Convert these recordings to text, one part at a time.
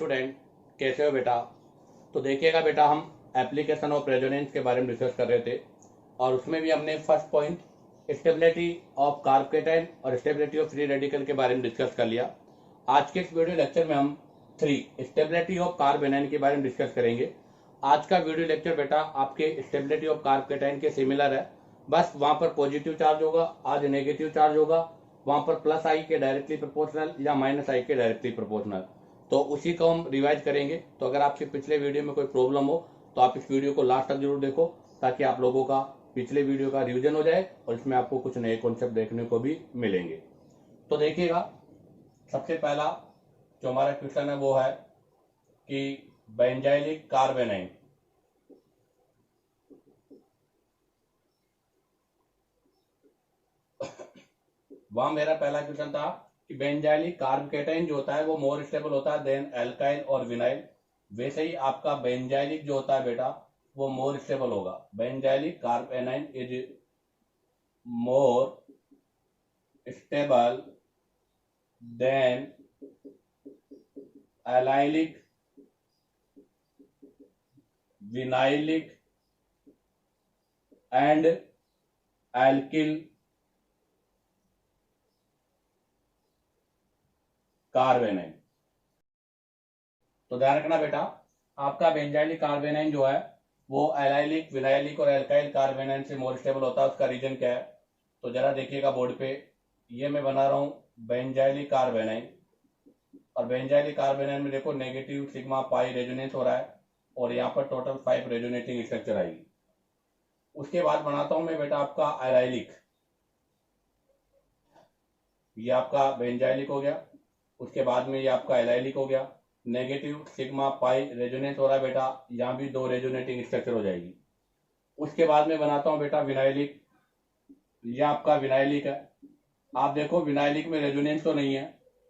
Student, कैसे हो बेटा। तो देखिएगा बेटा, हम एप्लीकेशन ऑफ रेजोनेंस के बारे में डिस्कस कर रहे थे और उसमें भी हमने first point stability of carbocation और स्टेबिलिटी ऑफ फ्री रेडिकल के बारे में डिस्कस कर लिया। आज के इस वीडियो लेक्चर में हम स्टेबिलिटी ऑफ कार्बोनाइन के बारे में डिस्कस करेंगे। आज का वीडियो लेक्चर बेटा आपके स्टेबिलिटी ऑफ कार्बोकेटाइन के सिमिलर है, बस वहां पर पॉजिटिव चार्ज होगा, आज नेगेटिव चार्ज होगा, वहां पर प्लस आई के डायरेक्टली प्रोपोर्शनल या माइनस आई के डायरेक्टली प्रोपोर्शनल। तो उसी को हम रिवाइज करेंगे। तो अगर आपके पिछले वीडियो में कोई प्रॉब्लम हो तो आप इस वीडियो को लास्ट तक जरूर देखो, ताकि आप लोगों का पिछले वीडियो का रिवीजन हो जाए और इसमें आपको कुछ नए कॉन्सेप्ट देखने को भी मिलेंगे। तो देखिएगा, सबसे पहला जो हमारा क्वेश्चन है वो है कि बेंजाइलिक कार्बोनाइन, वहां मेरा पहला क्वेश्चन था कि बेंजाइलिक कार्बोकेटाइन जो होता है वो मोर स्टेबल होता है देन एल्काइल और विनाइल। वैसे ही आपका बेंजाइलिक जो होता है बेटा वो मोर स्टेबल होगा। Benzylic carbanion is more stable than allylic, vinylic and alkyl carbanion. तो ध्यान रखना बेटा, आपका बेंजाइलिक कार्बोनाइन जो है वो एलाइलिक, विनाइलिक और एल्काइल कार्बोनाइन से मोर स्टेबल होता है। उसका रीजन क्या है तो जरा देखिएगा बोर्ड पे, ये मैं बना रहा हूं बेंजाइलिक कार्बोनाइन, और बेंजाइलिक कार्बोनाइन में देखो नेगेटिव सिग्मा पाई रेजोनेंस हो रहा है और यहाँ पर टोटल 5 रेजोनेटिंग स्ट्रक्चर आएगी। उसके बाद बनाता हूं मैं बेटा आपका एलाइलिक, ये आपका बेंजाइलिक हो गया। उसके बाद में ये आपका एलाइलिक हो गया, नेगेटिव सिग्मा पाई रेजोनेंस हो रहा है बेटा, यहाँ भी 2 रेजोनेटिंग स्ट्रक्चर हो जाएगी। उसके बाद में बनाता हूं बेटा विनाइलिक, ये आपका विनाइलिक है। आप देखो विनाइलिक में रेजोनेंस तो नहीं है,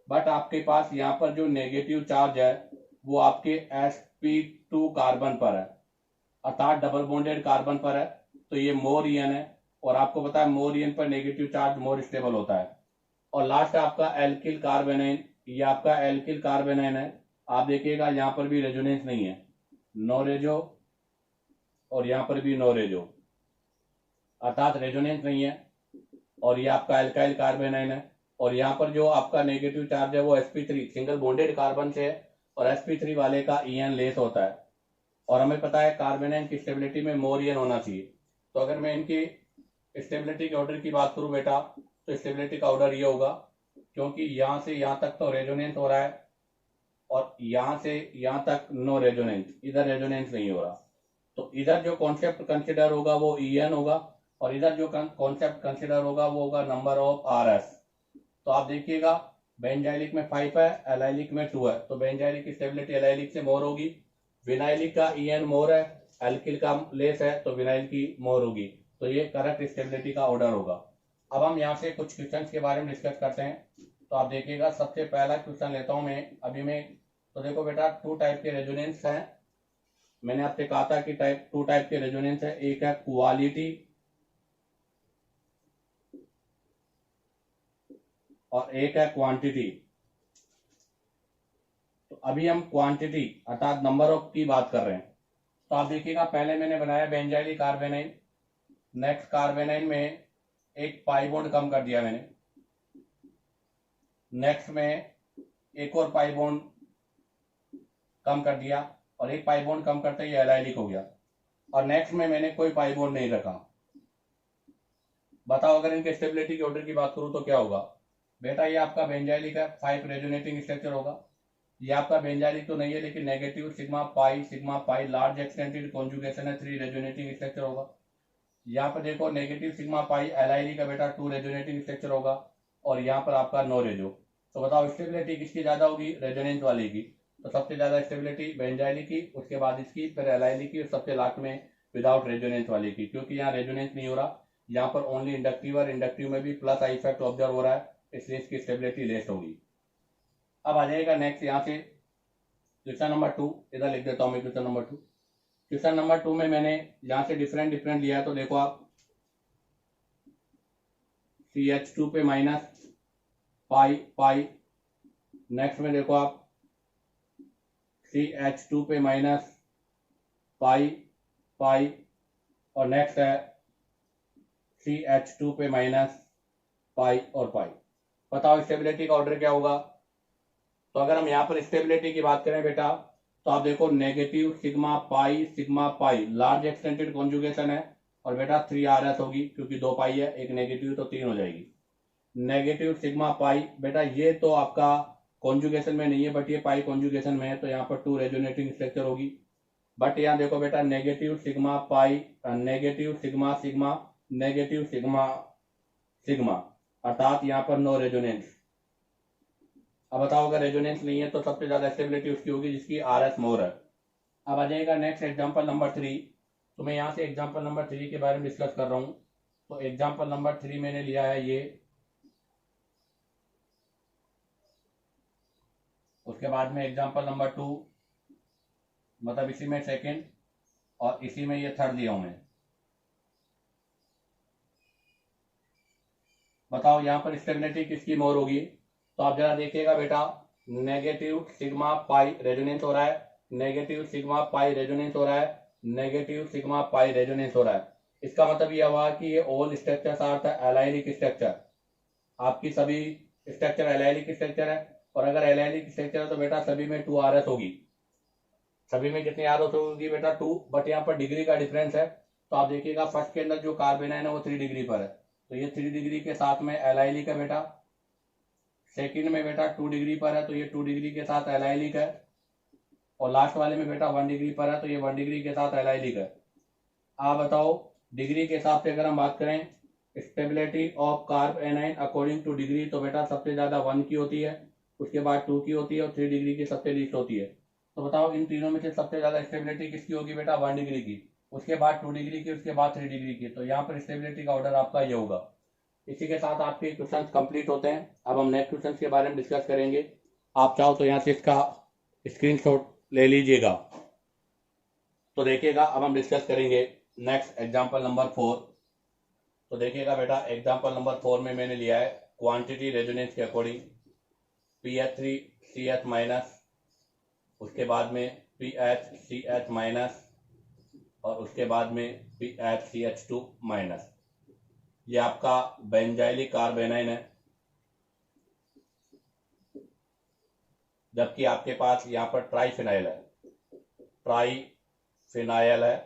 बट आपके पास यहाँ पर जो नेगेटिव चार्ज है वो आपके sp2 कार्बन पर है, अर्थात डबल बॉन्डेड कार्बन पर है। तो ये मोर ईएन है और आपको पता है मोर ईएन पर नेगेटिव चार्ज मोर स्टेबल होता है। और लास्ट आपका एल्किल कार्बोनाइन, ये आपका एल्किल कार्बोनाइन है। आप देखिएगा यहाँ पर भी रेजोनेंस नहीं है, नो रेजो, और यहाँ पर भी नो रेजो, अर्थात रेजोनेंस नहीं है। और ये आपका एल्काइल कार्बोनाइन है और यहाँ पर जो आपका नेगेटिव चार्ज है वो sp3 सिंगल बॉन्डेड कार्बन से है और sp3 वाले का ईएन लेस होता है। और हमें पता है कार्बोनाइन की स्टेबिलिटी में मोर ईएन होना चाहिए। तो अगर मैं इनकी स्टेबिलिटी के ऑर्डर की बात करूं बेटा तो स्टेबिलिटी का ऑर्डर ये होगा, क्योंकि यहां से यहां तक तो रेजोनेंस हो रहा है और यहां से यहां तक नो रेजोनेंस, इधर रेजोनेंस नहीं हो रहा। तो इधर जो कॉन्सेप्ट कंसिडर होगा वो ईएन होगा और इधर जो कॉन्सेप्ट कंसिडर होगा वो होगा नंबर ऑफ आरएस। तो आप देखिएगा बेंजाइलिक में 5 है, एलाइलिक में 2 है, तो बेंजाइलिक की स्टेबिलिटी एलाइलिक से मोर होगी। विनाइलिक का ईएन मोर है, एल्किल का लेस है, तो विनाइल की मोर होगी। तो ये करेक्ट स्टेबिलिटी का ऑर्डर होगा। अब हम यहाँ से कुछ क्वेश्चन के बारे में डिस्कस करते हैं। तो आप देखिएगा, सबसे पहला क्वेश्चन लेता हूं मैं अभी मैं। तो देखो बेटा, 2 टाइप के रेजोनेंस हैं। मैंने आपसे कहा था कि 2 टाइप के रेजोनेंस है, एक है क्वालिटी और एक है क्वांटिटी। तो अभी हम क्वांटिटी अर्थात नंबर ऑफ की बात कर रहे हैं। तो आप देखिएगा, पहले मैंने बनाया बेंजाइलिक कार्बोनाइन, नेक्स्ट कार्बोनाइन में एक पाई बॉन्ड कम कर दिया मैंने, नेक्स्ट में एक और पाई बॉन्ड कम कर दिया और एक पाई बॉन्ड कम करते ही एलाइलिक हो गया, और नेक्स्ट में मैंने कोई पाई बॉन्ड नहीं रखा। बताओ अगर इनके स्टेबिलिटी के ऑर्डर की बात करूं तो क्या होगा बेटा। ये आपका बेंजाइलिक है, 5 रेजोनेटिंग स्ट्रक्चर होगा। ये आपका बेंजाइलिक तो नहीं है, लेकिन negative sigma pi large extended conjugation है, 3 रेजोनेटिंग स्ट्रक्चर होगा। यहाँ पर देखो नेगेटिव सिग्मा पाई एलाइलिक का बेटा 2 रेजोनेटिंग स्ट्रक्चर होगा और यहाँ पर आपका नो रेजो। तो बताओ स्टेबिलिटी किसकी ज्यादा होगी, रेजोनेंस वाली की। तो सबसे ज्यादा स्टेबिलिटी बेंजाइलिक की, उसके बाद इसकी, फिर एलाइलिक की और सबसे लास्ट में विदाउट रेजोनेंस वाली की, क्योंकि यहाँ रेजोनेंस नहीं हो रहा, यहाँ पर ओनली इंडक्टिव और इंडक्टिव में भी प्लस आई इफेक्ट ऑब्जर्व हो रहा है, इसलिए इसकी स्टेबिलिटी लेस होगी। अब आ जाएगा नेक्स्ट यहाँ से क्वेश्चन नंबर 2, इधर लिख देता हूं मैं क्वेश्चन नंबर 2। क्वेश्चन नंबर 2 में मैंने यहाँ से डिफरेंट लिया है। तो देखो आप CH2 पे माइनस पाई, नेक्स्ट में देखो आप CH2 पे माइनस पाई पाई, और नेक्स्ट है CH2 पे माइनस पाई और पाई। बताओ स्टेबिलिटी का ऑर्डर क्या होगा। तो अगर हम यहाँ पर स्टेबिलिटी की बात करें बेटा, तो आप देखो negative sigma pi large extended conjugation है, और बेटा 3RS होगी क्योंकि 2 पाई है, एक नेगेटिव तो 3 हो जाएगी। नेगेटिव सिग्मा पाई बेटा ये तो आपका कॉन्जुगेशन में नहीं है, बट ये पाई कॉन्जुगेशन में है, तो यहाँ पर 2 रेजोनेटिंग स्ट्रक्चर होगी। बट यहाँ देखो बेटा negative sigma pi negative sigma sigma negative sigma sigma, अर्थात यहाँ पर नो रेजोनेंस। अब बताओ अगर रेजोनेंस नहीं है तो सबसे ज्यादा स्टेबिलिटी उसकी होगी जिसकी RS मोर है। अब आ जाएगा नेक्स्ट एग्जांपल नंबर 3। तो मैं यहाँ से एग्जांपल नंबर 3 के बारे में डिस्कस कर रहा हूँ। तो एग्जांपल नंबर 3 मैंने लिया है ये, उसके बाद में एग्जांपल नंबर 2, मतलब इसी में सेकंड और इसी में ये थर्ड दिया हूं मैं। बताओ यहाँ पर स्टेबिलिटी किसकी मोर होगी। तो आप जरा देखिएगा बेटा, नेगेटिव सिग्मा पाई रेजोनेंस हो रहा है, नेगेटिव सिग्मा पाई रेजोनेंस हो रहा है, नेगेटिव सिग्मा पाई रेजोनेंस हो रहा है। इसका मतलब यह हुआ कि ये all structures are the allylic structure. आपकी सभी स्ट्रक्चर एलाइलिक स्ट्रक्चर है, और अगर एलाइलिक स्ट्रक्चर है तो बेटा सभी में 2RS होगी। सभी में कितनी RS होगी बेटा 2, बट यहाँ पर डिग्री का डिफरेंस है। तो आप देखिएगा फर्स्ट के अंदर जो कार्बन है ना वो 3 डिग्री पर है, तो ये 3 डिग्री के साथ में एलाइलिक है बेटा। सेकंड में बेटा 2 डिग्री पर है, तो ये 2 डिग्री के साथ एलाइलिक है, और लास्ट वाले में बेटा 1 डिग्री पर है, तो ये 1 डिग्री के साथ एलाइलिक है। आप बताओ डिग्री के हिसाब से अगर हम बात करें stability of carb A9 according two degree, तो बेटा सबसे ज्यादा 1 की होती है, उसके बाद 2 की होती है, और 3 डिग्री की सबसे लीस्ट होती है। तो बताओ इन तीनों में से सबसे ज्यादा स्टेबिलिटी किसकी होगी बेटा 1 डिग्री की, उसके बाद 2 डिग्री की, उसके बाद 3 डिग्री की। तो यहाँ पर स्टेबिलिटी का ऑर्डर आपका ये होगा। इसी के साथ आपके क्वेश्चन कंप्लीट होते हैं। अब हम नेक्स्ट क्वेश्चन के बारे में डिस्कस करेंगे। आप चाहो तो यहाँ से इसका स्क्रीनशॉट ले लीजिएगा। तो देखिएगा अब हम डिस्कस करेंगे नेक्स्ट एग्जांपल नंबर 4। तो देखिएगा बेटा एग्जांपल नंबर 4 में मैंने लिया है क्वांटिटी रेजोनेंस के अकॉर्डिंग PH3CH माइनस, उसके बाद में PHCH माइनस, और उसके बाद में PHCH2 माइनस। ये आपका बेंजाइलिक कार्ब एनाइन है, जबकि आपके पास यहाँ पर ट्राइफिनाइल है,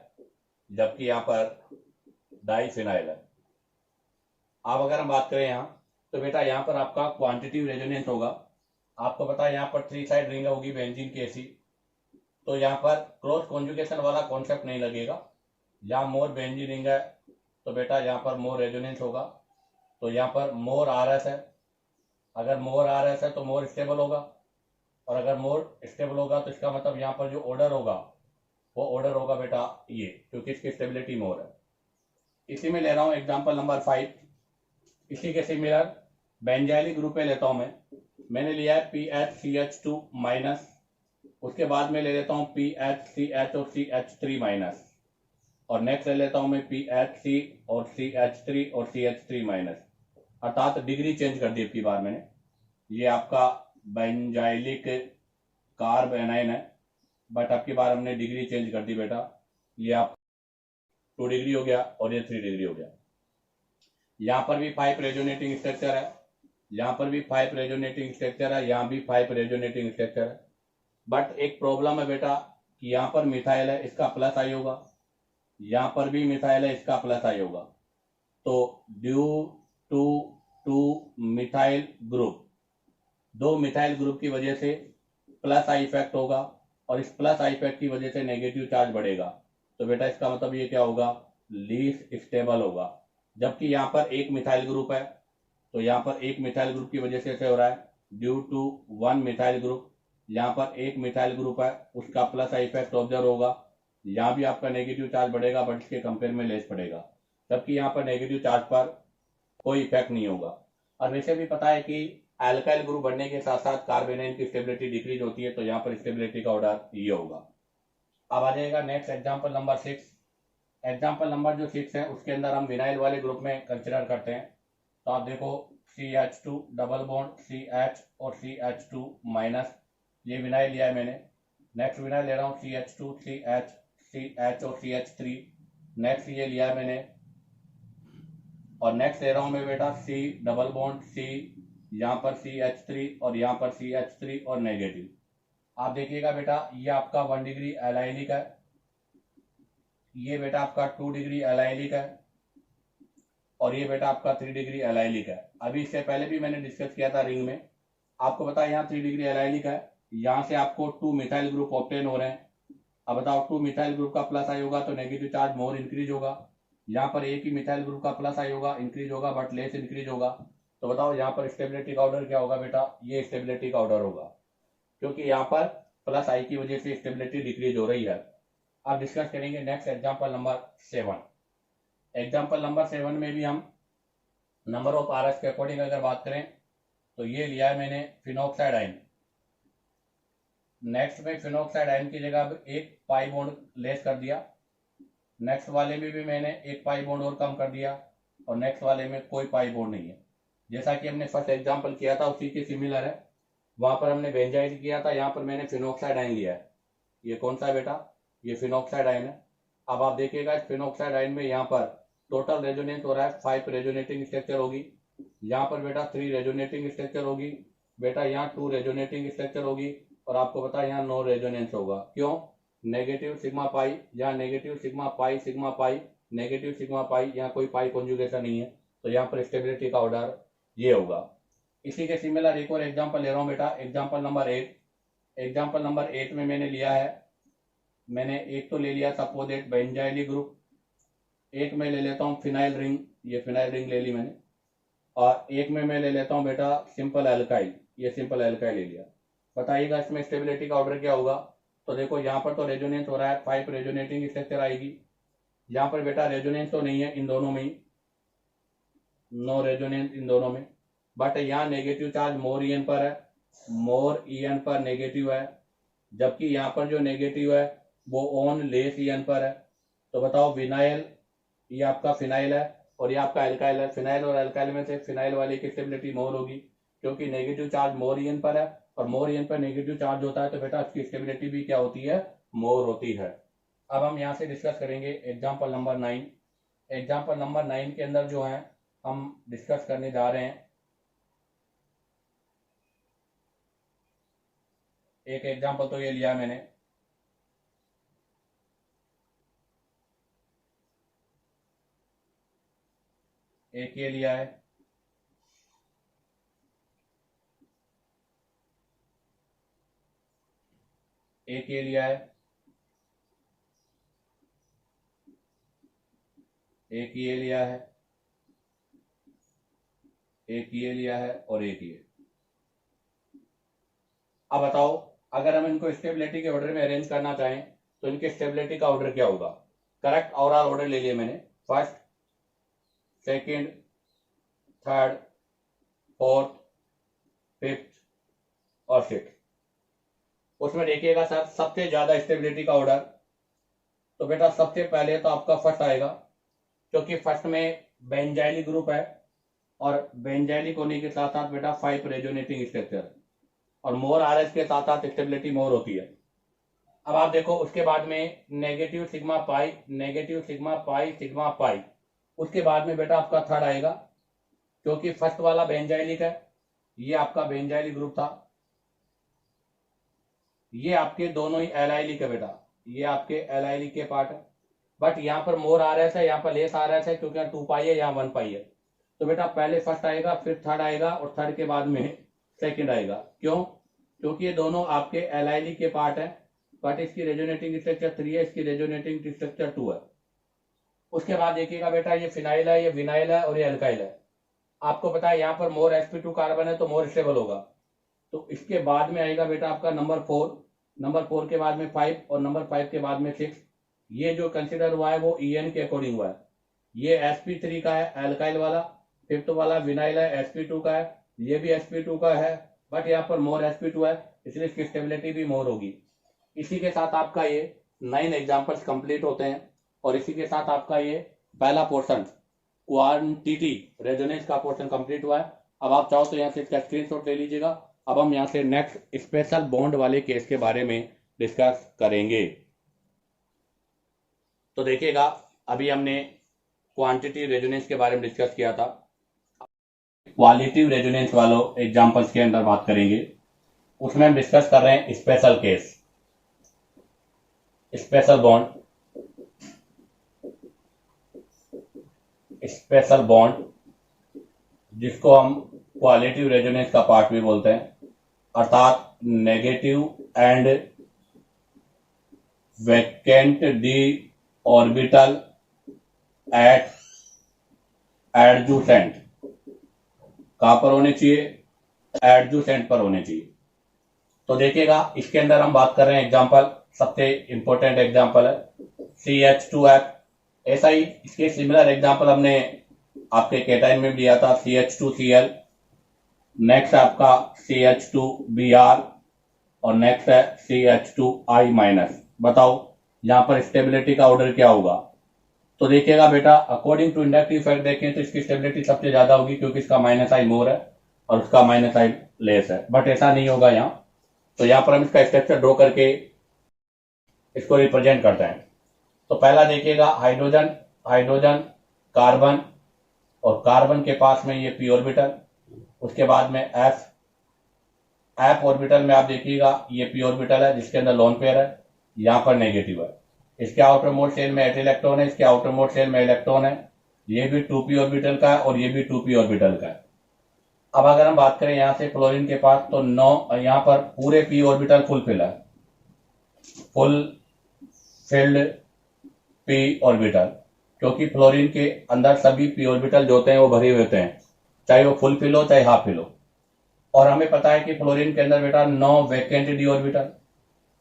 जबकि यहाँ पर डाइफिनाइल है। अब अगर हम बात करें यहाँ, तो बेटा यहाँ पर आपका क्वांटिटिव रेजोनेंस होगा। आपको पता है यहाँ पर 3 साइड रिंग होगी बेंजीन की ऐसी, तो यहाँ पर क्रॉस कॉन्जुगेशन वाला कॉन्सेप्ट नहीं लगेगा। यहाँ मोर बेंजीन रिंग है तो बेटा यहाँ पर मोर रेजोनेंस होगा, तो यहाँ पर मोर RS है। अगर मोर RS है तो मोर स्टेबल होगा, और अगर मोर स्टेबल होगा तो इसका मतलब यहाँ पर जो ऑर्डर होगा वो ऑर्डर होगा बेटा ये, क्योंकि इसकी स्टेबिलिटी मोर है। इसी में ले रहा हूँ एग्जांपल नंबर 5। इसी के सिमिलर बेंजाइलिक ग्रुप में लेता हूँ मैंने लिया है PHCH2 माइनस, उसके बाद में ले लेता हूँ PHCH और CH3 माइनस, और नेक्स्ट ले लेता हूँ मैं PHC और CH3 और CH3 माइनस, अर्थात डिग्री चेंज कर दी अब बार मैंने। ये आपका बेंजाइलिक कार्ब एनाइन है, बट अब की बार हमने डिग्री चेंज कर दी बेटा। ये आप 2 डिग्री हो गया और ये 3 डिग्री हो गया। यहाँ पर भी 5 रेजोनेटिंग स्ट्रक्चर है, यहाँ पर भी 5 रेजोनेटिंग स्ट्रक्चर है, यहाँ भी 5 रेजोनेटिंग स्ट्रक्चर है। बट एक प्रॉब्लम है बेटा कि यहाँ पर मिथाइल है, इसका प्लस आई होगा, यहाँ पर भी मिथाइल है, इसका प्लस आई होगा। तो due two methyl group, 2 methyl group की वजह से प्लस आई इफेक्ट होगा, और इस प्लस आई इफेक्ट की वजह से नेगेटिव चार्ज बढ़ेगा। तो बेटा इसका मतलब ये क्या होगा, लीस्ट स्टेबल होगा। जबकि यहाँ पर एक मिथाइल ग्रुप है, तो यहाँ पर एक मिथाइल ग्रुप की वजह से ऐसे हो रहा है ड्यू टू 1 मिथाइल ग्रुप। यहाँ पर एक मिथाइल ग्रुप है, उसका प्लस आई इफेक्ट ऑब्जर्व होगा। यहाँ भी आपका नेगेटिव चार्ज बढ़ेगा, बट इसके कंपेयर में लेस पड़ेगा, जबकि यहाँ पर नेगेटिव चार्ज पर कोई इफेक्ट नहीं होगा। और वैसे भी पता है कि एल्काइल ग्रुप बढ़ने के साथ साथ कार्बेनाइन की स्टेबिलिटी डिक्रीज होती है, तो यहाँ पर स्टेबिलिटी का ऑर्डर ये होगा। अब आ जाएगा next example number 6। Example number जो 6 है उसके अंदर हम विनाइल वाले ग्रुप में कंसिडर करते हैं। तो आप देखो CH2 डबल बॉन्ड CH और CH2 माइनस, ये विनाइल लिया है मैंने। नेक्स्ट विनाइल ले रहा हूँ CH2 CH और CH3। नेक्स्ट ये लिया है मैंने, और नेक्स्ट ले रहा हूँ मैं बेटा C डबल बॉन्ड C, यहाँ पर CH3 और यहाँ पर CH3 और नेगेटिव। आप देखिएगा बेटा ये आपका 1 डिग्री एलाइलिक है, ये बेटा आपका 2 डिग्री एलाइलिक है, और ये बेटा आपका 3 डिग्री एलाइलिक है। अभी इससे पहले भी मैंने डिस्कस किया था रिंग में, आपको पता है यहाँ 3 डिग्री एलाइलिक है, यहाँ से आपको 2 मिथाइल ग्रुप ऑब्टेन हो रहे हैं। अब बताओ 2 मिथाइल ग्रुप का प्लस आई होगा तो नेगेटिव चार्ज मोर इंक्रीज होगा, यहाँ पर एक ही मिथाइल ग्रुप का प्लस आई होगा इंक्रीज होगा बट लेस इंक्रीज होगा। तो बताओ यहाँ पर स्टेबिलिटी का ऑर्डर क्या होगा बेटा, ये स्टेबिलिटी का ऑर्डर होगा, क्योंकि यहाँ पर प्लस आई की वजह से स्टेबिलिटी डिक्रीज हो रही है। अब डिस्कस करेंगे next example number 7। Example number 7 में भी हम नंबर ऑफ आरएस के अकॉर्डिंग अगर बात करें तो ये लिया है मैंने फिनॉक्साइड आयन। नेक्स्ट में फिनॉक्साइड आयन की जगह एक पाई बॉन्ड लेस कर दिया, नेक्स्ट वाले में भी मैंने एक पाई बॉन्ड और कम कर दिया, और नेक्स्ट वाले में कोई पाई बॉन्ड नहीं है। जैसा कि हमने फर्स्ट एग्जांपल किया था उसी के सिमिलर है, वहां पर हमने बेंजाइल किया था, यहाँ पर मैंने फिनॉक्साइड आयन लिया है। ये कौन सा है बेटा, ये फिनॉक्साइड आयन है। अब आप देखिएगा फिनॉक्साइड आयन में यहाँ पर टोटल रेजोनेंस हो रहा है 5 रेजोनेटिंग स्ट्रक्चर होगी, यहाँ पर बेटा 3 रेजोनेटिंग स्ट्रक्चर होगी, बेटा यहाँ 2 रेजोनेटिंग स्ट्रक्चर होगी, और आपको पता है यहाँ नो रेजोनेंस होगा। क्यों, नेगेटिव सिग्मा पाई, यहाँ negative sigma pi negative sigma pi, यहाँ कोई पाई कॉन्जुगेशन नहीं है, तो यहाँ पर स्टेबिलिटी का ऑर्डर ये होगा। इसी के सिमिलर एक और एग्जांपल ले रहा हूँ बेटा, एग्जांपल नंबर 8। एग्जांपल नंबर 8 में मैंने लिया है, मैंने एक तो ले लिया सपोज बेंजाइली ग्रुप, एक में ले लेता हूँ फिनाइल रिंग, ये फिनाइल रिंग ले ली मैंने, और एक में मैं ले लेता हूँ बेटा सिंपल एल्काइल, ये सिंपल एल्काइल ले लिया। बताइएगा इसमें स्टेबिलिटी का ऑर्डर क्या होगा। तो देखो यहाँ पर तो रेजोनेंस हो रहा है, 5 रेजोनेटिंग स्ट्रक्चर आएगी, यहाँ पर बेटा रेजोनेंस तो नहीं है इन दोनों में ही, नो रेजोनेंस इन दोनों में, बट यहाँ नेगेटिव चार्ज मोर ईएन पर है, मोर ईएन पर नेगेटिव है, जबकि यहाँ पर जो नेगेटिव है वो ऑन लेस ईएन पर है। तो बताओ विनाइल, ये आपका फिनाइल है और ये आपका एल्काइल है, फिनाइल और एल्काइल में से फिनाइल वाले की स्टेबिलिटी मोर होगी, क्योंकि नेगेटिव चार्ज मोर ईएन पर है, और मोर ईएन पर नेगेटिव चार्ज होता है तो बेटा उसकी स्टेबिलिटी भी क्या होती है, मोर होती है। अब हम यहाँ से डिस्कस करेंगे एग्जाम्पल नंबर 9। एग्जाम्पल नंबर 9 के अंदर जो है हम डिस्कस करने जा रहे हैं, एक एग्जाम्पल तो ये लिया मैंने, एक ये लिया है, एक ये लिया है, एक ये लिया है, एक ये लिया है, और एक ये। अब बताओ अगर हम इनको स्टेबिलिटी के ऑर्डर में अरेंज करना चाहें तो इनके स्टेबिलिटी का ऑर्डर क्या होगा। करेक्ट ओवरऑल ऑर्डर ले लिया मैंने, first, second, third, fourth, fifth और सिक्स। उसमें देखिएगा सर सबसे ज्यादा स्टेबिलिटी का ऑर्डर, तो बेटा सबसे पहले तो आपका फर्स्ट आएगा, क्योंकि फर्स्ट में बेंजाइली ग्रुप है, और बेंजाइलिक होने के साथ साथ बेटा 5 रेजोनेटिंग स्ट्रक्चर, और मोर आरएस के साथ साथ स्टेबिलिटी मोर होती है। अब आप देखो उसके बाद में negative sigma pi, negative sigma pi sigma pi, उसके बाद में बेटा आपका थर्ड आएगा, क्योंकि फर्स्ट वाला बेंजाइलिक है, ये आपका बेंजाइली ग्रुप था, ये आपके दोनों ही एलाइलिक है बेटा, ये आपके एलाइलिक के पार्ट है, बट यहाँ पर मोर आरएस है, यहाँ पर लेस आरएस है, क्योंकि 2 पाई है, यहाँ 1 पाई है। तो बेटा पहले फर्स्ट आएगा, फिर थर्ड आएगा, और थर्ड के बाद में सेकंड आएगा। क्यों, क्योंकि ये दोनों आपके एलाइलिक के पार्ट है, बट इसकी रेजोनेटिंग स्ट्रक्चर 3 है, इसकी रेजोनेटिंग स्ट्रक्चर 2 है। उसके बाद देखिएगा बेटा ये फिनाइल है, ये विनाइल है, और ये एल्काइल है। आपको पता है यहाँ पर मोर sp2 कार्बन है तो मोर स्टेबल होगा। तो इसके बाद में आएगा बेटा आपका नंबर 4, नंबर 4 के बाद में 5, और नंबर 5 के बाद में 6। ये जो कंसिडर हुआ है वो EN के अकॉर्डिंग हुआ है। ये sp3 का है एल्काइल वाला, फिफ्थ वाला विनाइल है sp2 का है, ये भी sp2 का है, बट यहाँ पर मोर sp2 है, इसलिए इसकी स्टेबिलिटी भी मोर होगी। इसी के साथ आपका ये 9 एग्जाम्पल्स कंप्लीट होते हैं, और इसी के साथ आपका ये पहला पोर्शन क्वांटिटी रेजोनेंस का पोर्शन कंप्लीट हुआ है। अब आप चाहो तो यहाँ से इसका स्क्रीनशॉट ले लीजिएगा। अब हम यहाँ से नेक्स्ट स्पेशल बॉन्ड वाले केस के बारे में डिस्कस करेंगे। तो देखिएगा, अभी हमने क्वांटिटी रेजोनेंस के बारे में डिस्कस किया था। क्वालिटिव रेजोनेंस वालों एग्जांपल्स के अंदर बात करेंगे। उसमें हम डिस्कस कर रहे हैं स्पेशल केस, स्पेशल बॉन्ड जिसको हम क्वालिटिव रेजोनेंस का पार्ट भी बोलते हैं, अर्थात negative and vacant d orbital at adjacent कहां पर होने चाहिए? एडजुसेंट पर होने चाहिए। तो देखिएगा, इसके अंदर हम बात कर रहे हैं एग्जांपल, सबसे इंपॉर्टेंट एग्जांपल है CH2F। ऐसा ही इसके सिमिलर एग्जांपल हमने आपके केटाइन में दिया था, CH2Cl, नेक्स्ट आपका CH2Br और नेक्स्ट है CH2I-। बताओ यहां पर स्टेबिलिटी का ऑर्डर क्या होगा? तो देखिएगा बेटा, अकॉर्डिंग टू इंडक्टिव इफेक्ट देखें तो इसकी स्टेबिलिटी सबसे ज्यादा होगी क्योंकि इसका -I मोर है और उसका -I लेस है, बट ऐसा नहीं होगा यहाँ। तो यहाँ पर हम इसका स्ट्रक्चर ड्रॉ करके इसको रिप्रेजेंट करते हैं। तो पहला देखिएगा, हाइड्रोजन कार्बन, और कार्बन के पास में ये p ऑर्बिटल, उसके बाद में f ऑर्बिटल में आप देखिएगा ये p ऑर्बिटल है जिसके अंदर लोन पेयर है, यहाँ पर नेगेटिव है। इसके आउटर मोस्ट शेल में 8 इलेक्ट्रॉन है, इसके आउटर मोस्ट शेल में इलेक्ट्रॉन है, ये भी 2p ऑर्बिटल का है और ये भी 2p ऑर्बिटल का है। अब अगर हम बात करें यहाँ से क्लोरीन के पास, तो 9 यहाँ पर पूरे p ऑर्बिटल फुल फिल है, फुल फिल्ड p ऑर्बिटल, क्योंकि फ्लोरीन के अंदर सभी p ऑर्बिटल जो होते हैं वो भरे हुए होते हैं, चाहे वो फुल फिल हो चाहे हाफ फिल हो। और हमें पता है कि फ्लोरीन के अंदर बेटा 9 vacant d orbital,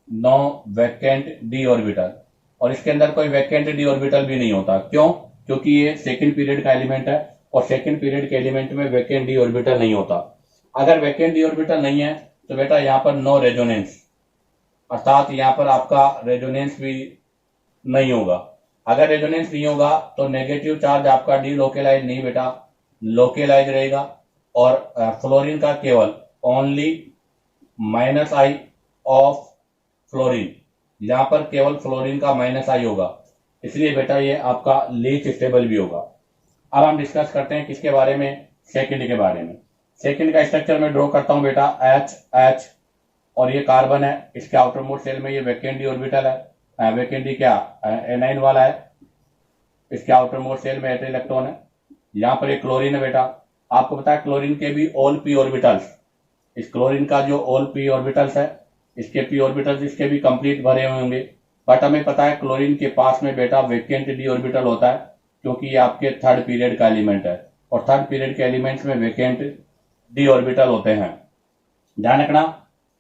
9 vacant d orbital, और इसके अंदर कोई वैकेंट d ऑर्बिटल भी नहीं होता। क्यों? क्योंकि ये सेकंड पीरियड का एलिमेंट है और सेकंड पीरियड के एलिमेंट में वैकेंट d ऑर्बिटल नहीं होता। अगर वैकेंट d ऑर्बिटल नहीं है तो बेटा यहाँ पर नो रेजोनेंस, अर्थात यहाँ पर आपका रेजोनेंस भी नहीं होगा। अगर रेजोनेंस नहीं होगा तो नेगेटिव चार्ज आपका डी लोकेलाइज नहीं बेटा, लोकेलाइज रहेगा, और फ्लोरीन का केवल ओनली -I ऑफ फ्लोरीन, यहां पर केवल फ्लोरीन का -I होगा, इसलिए बेटा ये आपका लीस्ट स्टेबल भी होगा। अब हम डिस्कस करते हैं किसके बारे में? सेकंड के बारे में। सेकंड का स्ट्रक्चर में ड्रॉ करता हूं बेटा, H और ये कार्बन है, इसके आउटर मोस्ट शेल में ये वैकेंट डी ऑर्बिटल है, वैकेंट डी क्या Ni वाला है, इसके आउटर मोस्ट शेल में 8 इलेक्ट्रॉन है। यहाँ पर एक क्लोरीन है बेटा, आपको पता है क्लोरीन के भी ऑल p ऑर्बिटल्स, इस क्लोरीन का जो ऑल p ऑर्बिटल्स है, इसके p ऑर्बिटल्स इसके भी कंप्लीट भरे हुए होंगे, बट हमें पता है क्लोरीन के पास में बेटा वैकेंट d ऑर्बिटल होता है, क्योंकि ये आपके थर्ड पीरियड का एलिमेंट है और थर्ड पीरियड के एलिमेंट्स में वैकेंट d ऑर्बिटल होते हैं। ध्यान रखना,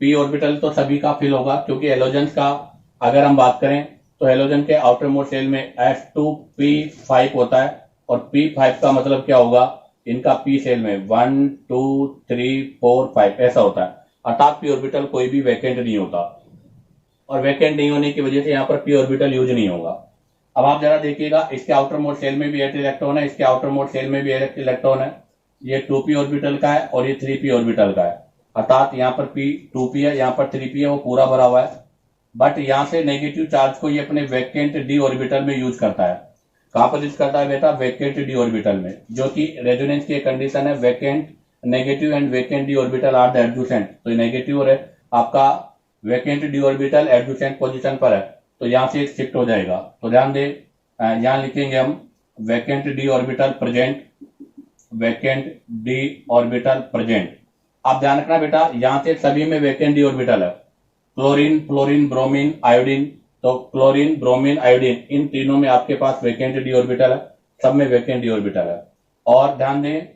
p ऑर्बिटल तो सभी का फिल होगा, क्योंकि हेलोजन्स का अगर हम बात करें तो हेलोजन के आउटर मोस्ट शेल में S2p5 होता है, और p5 का मतलब क्या होगा? इनका p शेल में 1 2 3 4 5 ऐसा होता है, अर्थात p ऑर्बिटल कोई भी वैकेंट नहीं होता, और वैकेंट नहीं होने की वजह से यहाँ पर p ऑर्बिटल यूज नहीं होगा। अब आप जरा देखिएगा, इसके आउटर मोस्ट शेल में भी 8 इलेक्ट्रॉन है, इसके आउटर मोस्ट शेल में भी 8 इलेक्ट्रॉन है, ये 2p ऑर्बिटल का है और ये 3p ऑर्बिटल का है, अर्थात यहाँ पर p 2p है, यहाँ पर 3p है, वो पूरा भरा हुआ है, बट यहाँ से नेगेटिव चार्ज को ये अपने वैकेंट d ऑर्बिटल में यूज करता है। कहां पर यूज करता है बेटा? वैकेंट d ऑर्बिटल में, जो कि रेजोनेंस की कंडीशन है, vacant negative and vacant d orbital are the adjacent. तो नेगेटिव और आपका vacant d orbital adjacent position पर है, तो यहाँ से शिफ्ट हो जाएगा। तो ध्यान दे, यहाँ लिखेंगे हम vacant d orbital present, vacant d orbital present. आप ध्यान रखना बेटा, यहाँ से सभी में वैकेंट d ऑर्बिटल है, क्लोरीन, फ्लोरीन, ब्रोमीन, आयोडीन, तो क्लोरीन, ब्रोमीन, आयोडीन, इन तीनों में आपके पास वैकेंट d ऑर्बिटल है, सब में वैकेंट d ऑर्बिटल है। और ध्यान दें,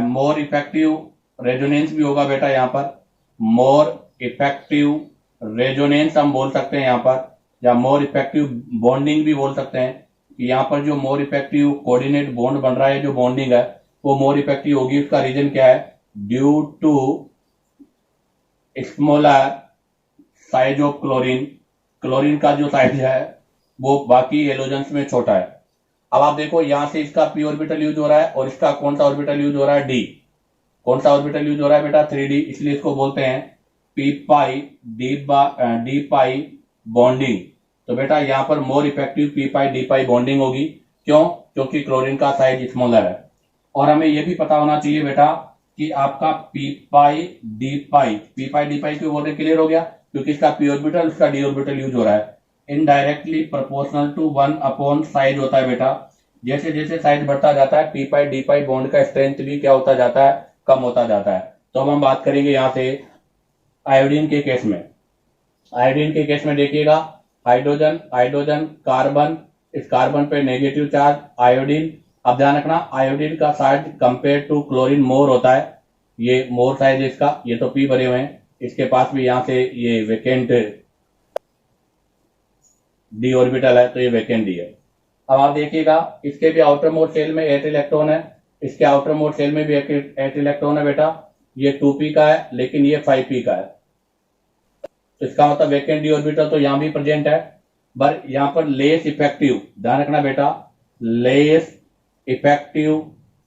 मोर इफेक्टिव रेजोनेंस भी होगा बेटा, यहाँ पर मोर इफेक्टिव रेजोनेंस हम बोल सकते हैं यहाँ पर, या मोर इफेक्टिव बॉन्डिंग भी बोल सकते हैं, कि यहाँ पर जो मोर इफेक्टिव कोऑर्डिनेट बॉन्ड बन रहा है, जो बॉन्डिंग है वो मोर इफेक्टिव होगी। उसका रीजन क्या है? Due to smaller size of chlorine, chlorine का जो साइज है वो बाकी हेलोजेंस में छोटा है। अब आप देखो, यहां से इसका p ऑर्बिटल यूज हो रहा है और इसका कौन सा ऑर्बिटल यूज हो रहा है? d। कौन सा ऑर्बिटल यूज हो रहा है बेटा? 3d, इसलिए इसको बोलते हैं p पाई d पाई बॉन्डिंग, तो बेटा यहाँ पर more effective P pi D pi bonding होगी। क्यों? क्योंकि क्लोरीन का साइज स्मॉलर है। और हमें यह भी पता होना चाहिए बेटा कि आपका पी पाई डी पाई क्यों बोल रहे, क्लियर हो गया? क्योंकि इसका पी ऑर्बिटल उसका डी ऑर्बिटल यूज हो रहा है। Indirectly proportional to 1 upon size होता है बेटा। जैसे जैसे साइज बढ़ता जाता है P pi D pi bond का स्ट्रेंथ भी क्या होता जाता है, कम होता जाता है। तो अब हम बात करेंगे यहाँ से आयोडीन के केस में। आयोडीन के केस में देखिएगा, हाइड्रोजन हाइड्रोजन कार्बन, इस कार्बन पे नेगेटिव चार्ज आयोडीन। अब ध्यान रखना आयोडीन का साइज कंपेयर टू क्लोरीन मोर होता है, ये मोर साइज इसका, ये तो पी भरे हुए हैं, इसके पास भी यहाँ से ये वेकेंट डी ऑर्बिटल है, तो ये वेकेंट डी है। अब आप देखिएगा इसके भी आउटर मोड सेल में 8 इलेक्ट्रॉन है, इसके आउटर मोड सेल में भी 8 इलेक्ट्रॉन है बेटा। ये 2p का है लेकिन ये 5p का है, तो इसका मतलब वेकेंट डी ऑर्बिटल तो यहां भी प्रेजेंट है, पर यहां पर लेस इफेक्टिव, ध्यान रखना बेटा, less effective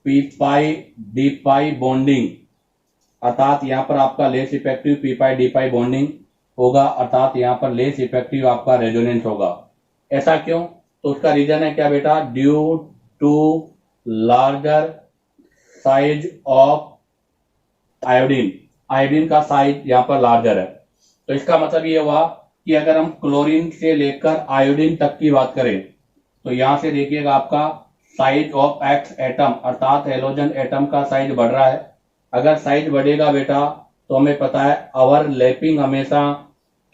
P pi D pi bonding, अर्थात यहां पर आपका less effective P pi D pi bonding होगा, अर्थात यहां पर लेस इफेक्टिव आपका रेजोनेंस होगा। ऐसा क्यों? तो उसका रीजन है क्या बेटा? Due to larger size of iodine, iodine का साइज यहां पर लार्जर है। तो इसका मतलब ये हुआ कि अगर हम क्लोरीन से लेकर आयोडीन तक की बात करें तो यहां से देखिएगा आपका साइज ऑफ एक्स एटम, अर्थात हेलोजन एटम का साइज बढ़ रहा है। अगर साइज बढ़ेगा बेटा तो हमें पता है ओवरलैपिंग हमेशा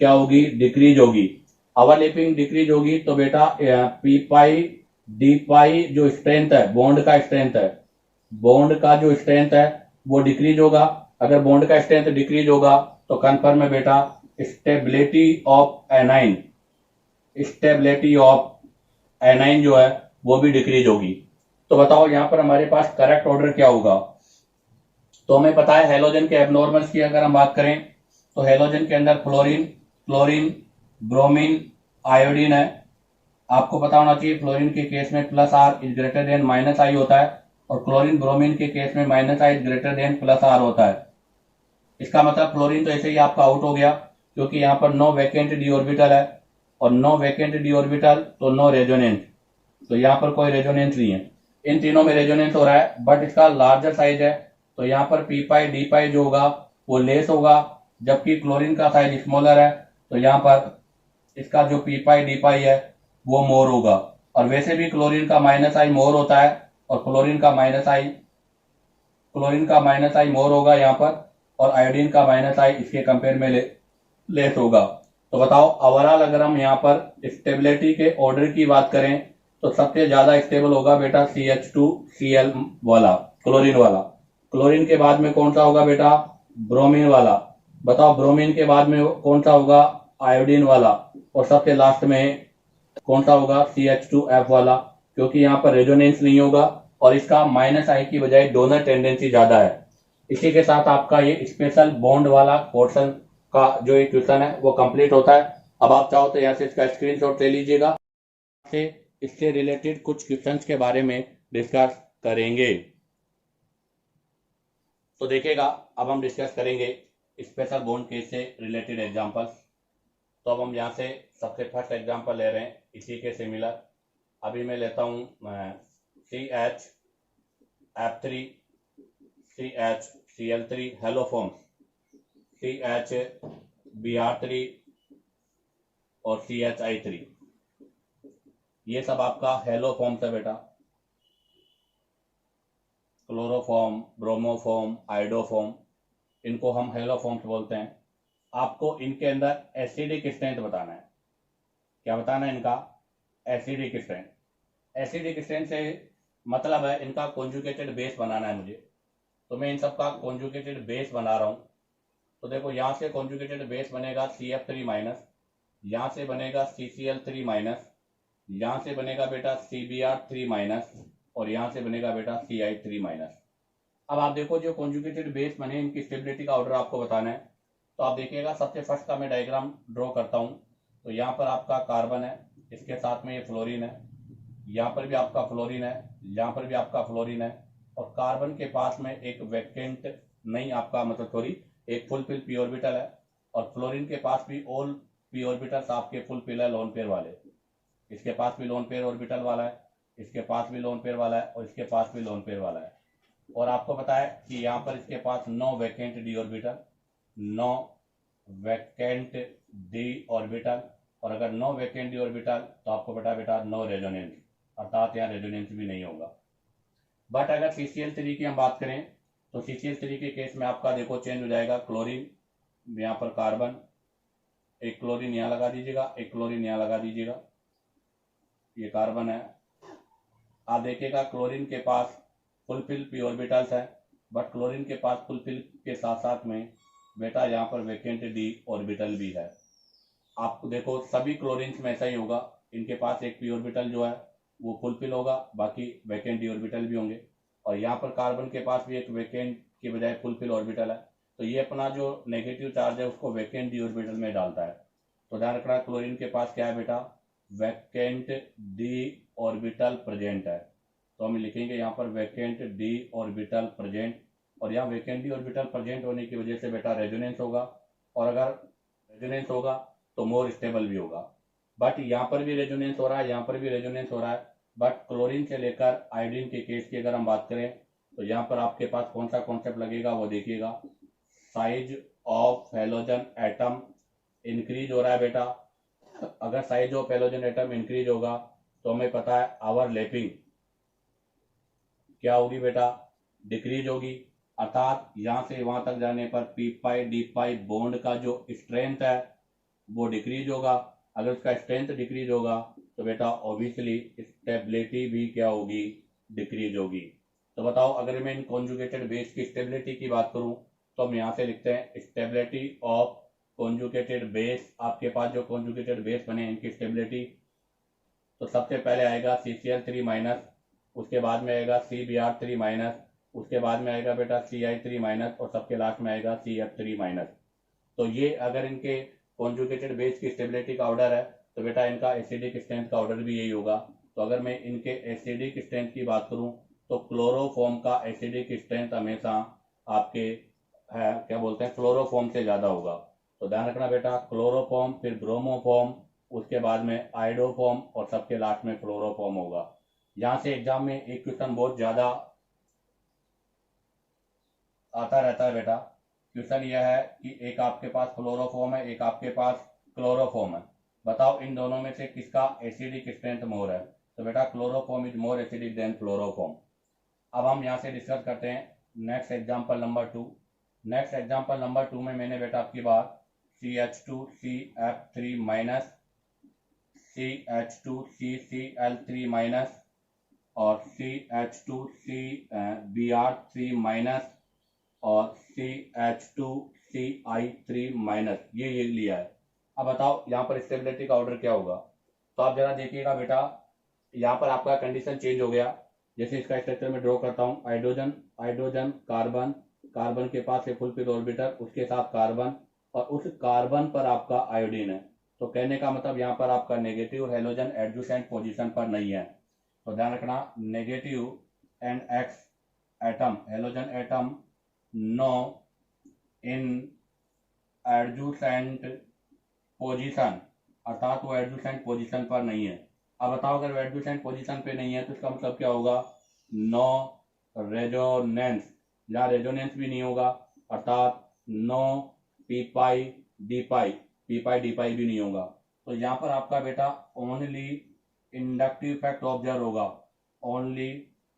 क्या होगी, डिक्रीज होगी। ओवरलैपिंग डिक्रीज होगी तो बेटा पी पाई डी पाई जो स्ट्रेंथ है, बॉन्ड का स्ट्रेंथ है, बॉन्ड का जो स्ट्रेंथ है वो डिक्रीज होगा। अगर बॉन्ड का स्ट्रेंथ डिक्रीज होगा तो कन्फर्म है बेटा stability of anion, stability of anion जो है वो भी डिक्रीज होगी। तो बताओ यहां पर हमारे पास करेक्ट ऑर्डर क्या होगा? तो हमें पता है हेलोजन के एब्नॉर्मल्स की अगर हम बात करें तो हेलोजन के अंदर फ्लोरीन, क्लोरीन, ब्रोमीन, आयोडीन है। आपको पता होना चाहिए फ्लोरीन के केस में plus R is greater than minus I होता है, और क्लोरीन ब्रोमीन के केस में minus I is greater than plus R होता है। इसका मतलब फ्लोरीन तो ऐसे ही आपका आउट हो गया क्योंकि यहाँ पर नो वैकेंट डी ऑर्बिटल है, और नो वैकेंट डी ऑर्बिटल तो नो रेजोनेंस, तो यहाँ पर कोई रेजोनेंस नहीं है। इन तीनों में रेजोनेंस हो रहा है बट इसका लार्जर साइज है, तो यहाँ पर पी पाई डी पाई जो होगा वो लेस होगा, जबकि क्लोरीन का साइज स्मॉलर है, तो यहाँ पर इसका जो पी पाई डी पाई है वो मोर होगा। और वैसे भी क्लोरीन का माइनस आई मोर होता है, और क्लोरीन का माइनस आई मोर होगा यहाँ पर, और आयोडीन का माइनस आई इसके कंपेयर में लेस होगा। तो बताओ ओवरऑल अगर हम यहाँ पर स्टेबिलिटी के ऑर्डर की बात करें तो सबसे ज्यादा स्टेबल होगा बेटा CH2Cl वाला, क्लोरीन वाला। क्लोरीन के बाद में कौन सा होगा बेटा? ब्रोमीन वाला। बताओ ब्रोमीन के बाद में कौन सा होगा? आयोडीन वाला। और सबसे लास्ट में कौन सा होगा? CH2F वाला, क्योंकि यहाँ पर रेजोनेंस नहीं होगा और इसका माइनस आई की बजाय डोनर टेंडेंसी ज्यादा है। इसी के साथ आपका ये स्पेशल बॉन्ड वाला पोर्शन का जो एक क्वेश्चन है वो कंप्लीट होता है। अब आप चाहो तो यहाँ से इसका स्क्रीनशॉट ले लीजिएगा, से इससे रिलेटेड कुछ क्वेश्चंस के बारे में डिस्कस करेंगे। तो देखिएगा अब हम डिस्कस करेंगे स्पेशल बॉन्ड केस से रिलेटेड एग्जांपल्स। तो अब हम यहाँ से सबसे फर्स्ट एग्जांपल ले रहे हैं इसी के सिमिलर। अभी मैं लेता हूँ CHF3 CHCl3 hello form, CHBr3 और CHI3, ये सब आपका हेलो फॉर्म्स है बेटा। क्लोरोफॉर्म, ब्रोमोफॉर्म, आइडोफॉर्म, इनको हम हेलो फॉर्म्स बोलते हैं। आपको इनके अंदर एसिडिक स्ट्रेंथ बताना है। क्या बताना है? इनका एसिडिक स्ट्रेंथ। एसिडिक स्ट्रेंथ से मतलब है इनका कॉन्जुगेटेड बेस बनाना है मुझे, तो मैं इन सब का कॉन्जुगेटेड बेस बना रहा हूँ। तो देखो यहाँ से कॉन्जुगेटेड बेस बनेगा CF3 माइनस, यहाँ से बनेगा CCl3 माइनस, यहाँ से बनेगा बेटा CBr3 माइनस, और यहाँ से बनेगा बेटा CI3 माइनस। अब आप देखो जो कॉन्जुगेटेड बेस बने इनकी स्टेबिलिटी का ऑर्डर आपको बताना है। तो आप देखिएगा सबसे फर्स्ट का मैं डायग्राम ड्रॉ करता हूँ। तो यहाँ पर आपका कार्बन है, इसके साथ में ये फ्लोरीन है, यहाँ पर भी आपका फ्लोरीन है, यहाँ पर भी आपका फ्लोरीन है, और कार्बन के पास में एक वैकेंट नहीं आपका मतलब सॉरी एक फुलफिल पी ऑर्बिटल है, और फ्लोरीन के पास भी ऑल पी ऑर्बिटल्स आपके फुल पिल है लोन पेयर वाले, इसके पास भी लोन पेयर ऑर्बिटल वाला है, इसके पास भी लोन पेयर वाला है और इसके पास भी लोन पेयर वाला है। और आपको पता है कि यहाँ पर इसके पास 9 vacant d orbital, 9 vacant d orbital, और अगर 9 वैकेंट डी ऑर्बिटल तो आपको पता बेटा 9 रेजोनेंस, अर्थात यहाँ रेजोनेंस भी नहीं होगा। बट अगर CCl3 की हम बात करें तो CCl3 के केस में आपका देखो चेंज हो जाएगा, क्लोरीन यहाँ पर कार्बन, एक क्लोरीन यहाँ लगा दीजिएगा, एक क्लोरीन यहाँ लगा दीजिएगा, ये कार्बन है। आप देखिएगा क्लोरीन के पास फुलफिल पी ऑर्बिटल्स है, बट क्लोरीन के पास फुलफिल के साथ साथ में बेटा यहाँ पर वैकेंट डी ऑर्बिटल भी है। आपको देखो सभी क्लोरीन्स में ऐसा ही होगा, इनके पास एक पी ऑर्बिटल जो है वो फुलफिल होगा, बाकी वैकेंट डी ऑर्बिटल भी होंगे। और यहाँ पर कार्बन के पास भी एक वैकेंट के बजाय फुलफिल ऑर्बिटल है, तो ये अपना जो नेगेटिव चार्ज है उसको वैकेंट डी ऑर्बिटल में डालता है। तो ध्यान रखना क्लोरीन के पास क्या है बेटा, वैकेंट डी ऑर्बिटल प्रेजेंट है, तो हम लिखेंगे यहाँ पर वैकेंट डी ऑर्बिटल प्रेजेंट। और यहाँ वैकेंट डी ऑर्बिटल प्रेजेंट होने की वजह से बेटा रेजोनेंस होगा, और अगर रेजोनेंस होगा तो मोर स्टेबल भी होगा। बट यहाँ पर भी रेजोनेंस हो रहा है, यहाँ पर भी रेजोनेंस हो रहा है, बट क्लोरीन से लेकर आयोडीन के केस की अगर हम बात करें तो यहाँ पर आपके पास कौन सा कॉन्सेप्ट लगेगा वो देखिएगा, size of halogen atom increase हो रहा है बेटा। अगर size of halogen atom increase होगा तो हमें पता है ओवरलैपिंग क्या होगी बेटा, डिक्रीज होगी, अर्थात यहां से वहां तक जाने पर P pi D pi bond का जो स्ट्रेंथ है वो डिक्रीज होगा। अगर उसका स्ट्रेंथ डिक्रीज होगा तो बेटा ऑब्वियसली स्टेबिलिटी भी क्या होगी, डिक्रीज होगी। तो बताओ अगर मैं इन कॉन्जुगेटेड बेस की स्टेबिलिटी की बात करूं तो हम यहां से लिखते हैं स्टेबिलिटी ऑफ कॉन्जुगेटेड बेस। आपके पास जो कॉन्जुगेटेड बेस बने इनकी स्टेबिलिटी, तो सबसे पहले आएगा CCl3 माइनस, उसके बाद में आएगा CBr3 माइनस, उसके बाद में आएगा बेटा Ci3 माइनस, और सबके लास्ट में आएगा CF3 माइनस। तो ये अगर इनके कॉन्जुगेटेड बेस की स्टेबिलिटी का ऑर्डर है तो बेटा इनका एसिडिक स्ट्रेंथ का ऑर्डर भी यही होगा। तो अगर मैं इनके एसिडिक स्ट्रेंथ की बात करूं तो क्लोरोफॉर्म का एसिडिक स्ट्रेंथ हमेशा आपके है क्या बोलते हैं क्लोरोफॉर्म से ज्यादा होगा। तो ध्यान रखना बेटा क्लोरोफॉर्म, फिर ब्रोमोफॉर्म, उसके बाद में आइडोफॉर्म, और सबके लास्ट में क्लोरोफॉर्म होगा। यहाँ से एग्जाम में एक क्वेश्चन बहुत ज्यादा आता रहता है बेटा, क्वेश्चन यह है कि एक आपके पास क्लोरोफॉर्म है, एक आपके पास क्लोरोफॉर्म है, बताओ इन दोनों में से किसका एसिडिक स्ट्रेंथ मोर है। तो बेटा chloroform is more acidic than fluoroform. अब हम यहाँ से डिस्कस करते हैं next example number 2। Next example number 2 में मैंने बेटा आपकी बात CH2CF3 माइनस, CH2CCl3 माइनस और CH2CBr3 माइनस और CH2CI3 माइनस, ये लिया है। अब बताओ यहाँ पर स्टेबिलिटी का ऑर्डर क्या होगा। तो आप जरा देखिएगा बेटा, यहाँ पर आपका कंडीशन चेंज हो गया। जैसे इसका स्ट्रक्चर में ड्रॉ करता हूँ, हाइड्रोजन हाइड्रोजन कार्बन, कार्बन के पास है फुलफिल ऑर्बिटल, उसके साथ कार्बन, और उस कार्बन पर आपका आयोडीन है। तो कहने का मतलब यहाँ पर आपका नेगेटिव हैलोजन एडजेसेंट पोजीशन पर नहीं है। तो ध्यान रखना negative and x atom halogen atom no in adjacent position, अर्थात वो एडजेसेंट पोजीशन पर नहीं है। अब बताओ अगर वो एडजेसेंट पोजीशन पे नहीं है तो इसका मतलब क्या होगा, नो रेजोनेंस, जहाँ रेजोनेंस भी नहीं होगा, अर्थात नो पी पाई डी पाई, पी पाई डी पाई भी नहीं होगा। तो यहाँ पर आपका बेटा ओनली इंडक्टिव इफेक्ट ऑब्जर्व होगा, ओनली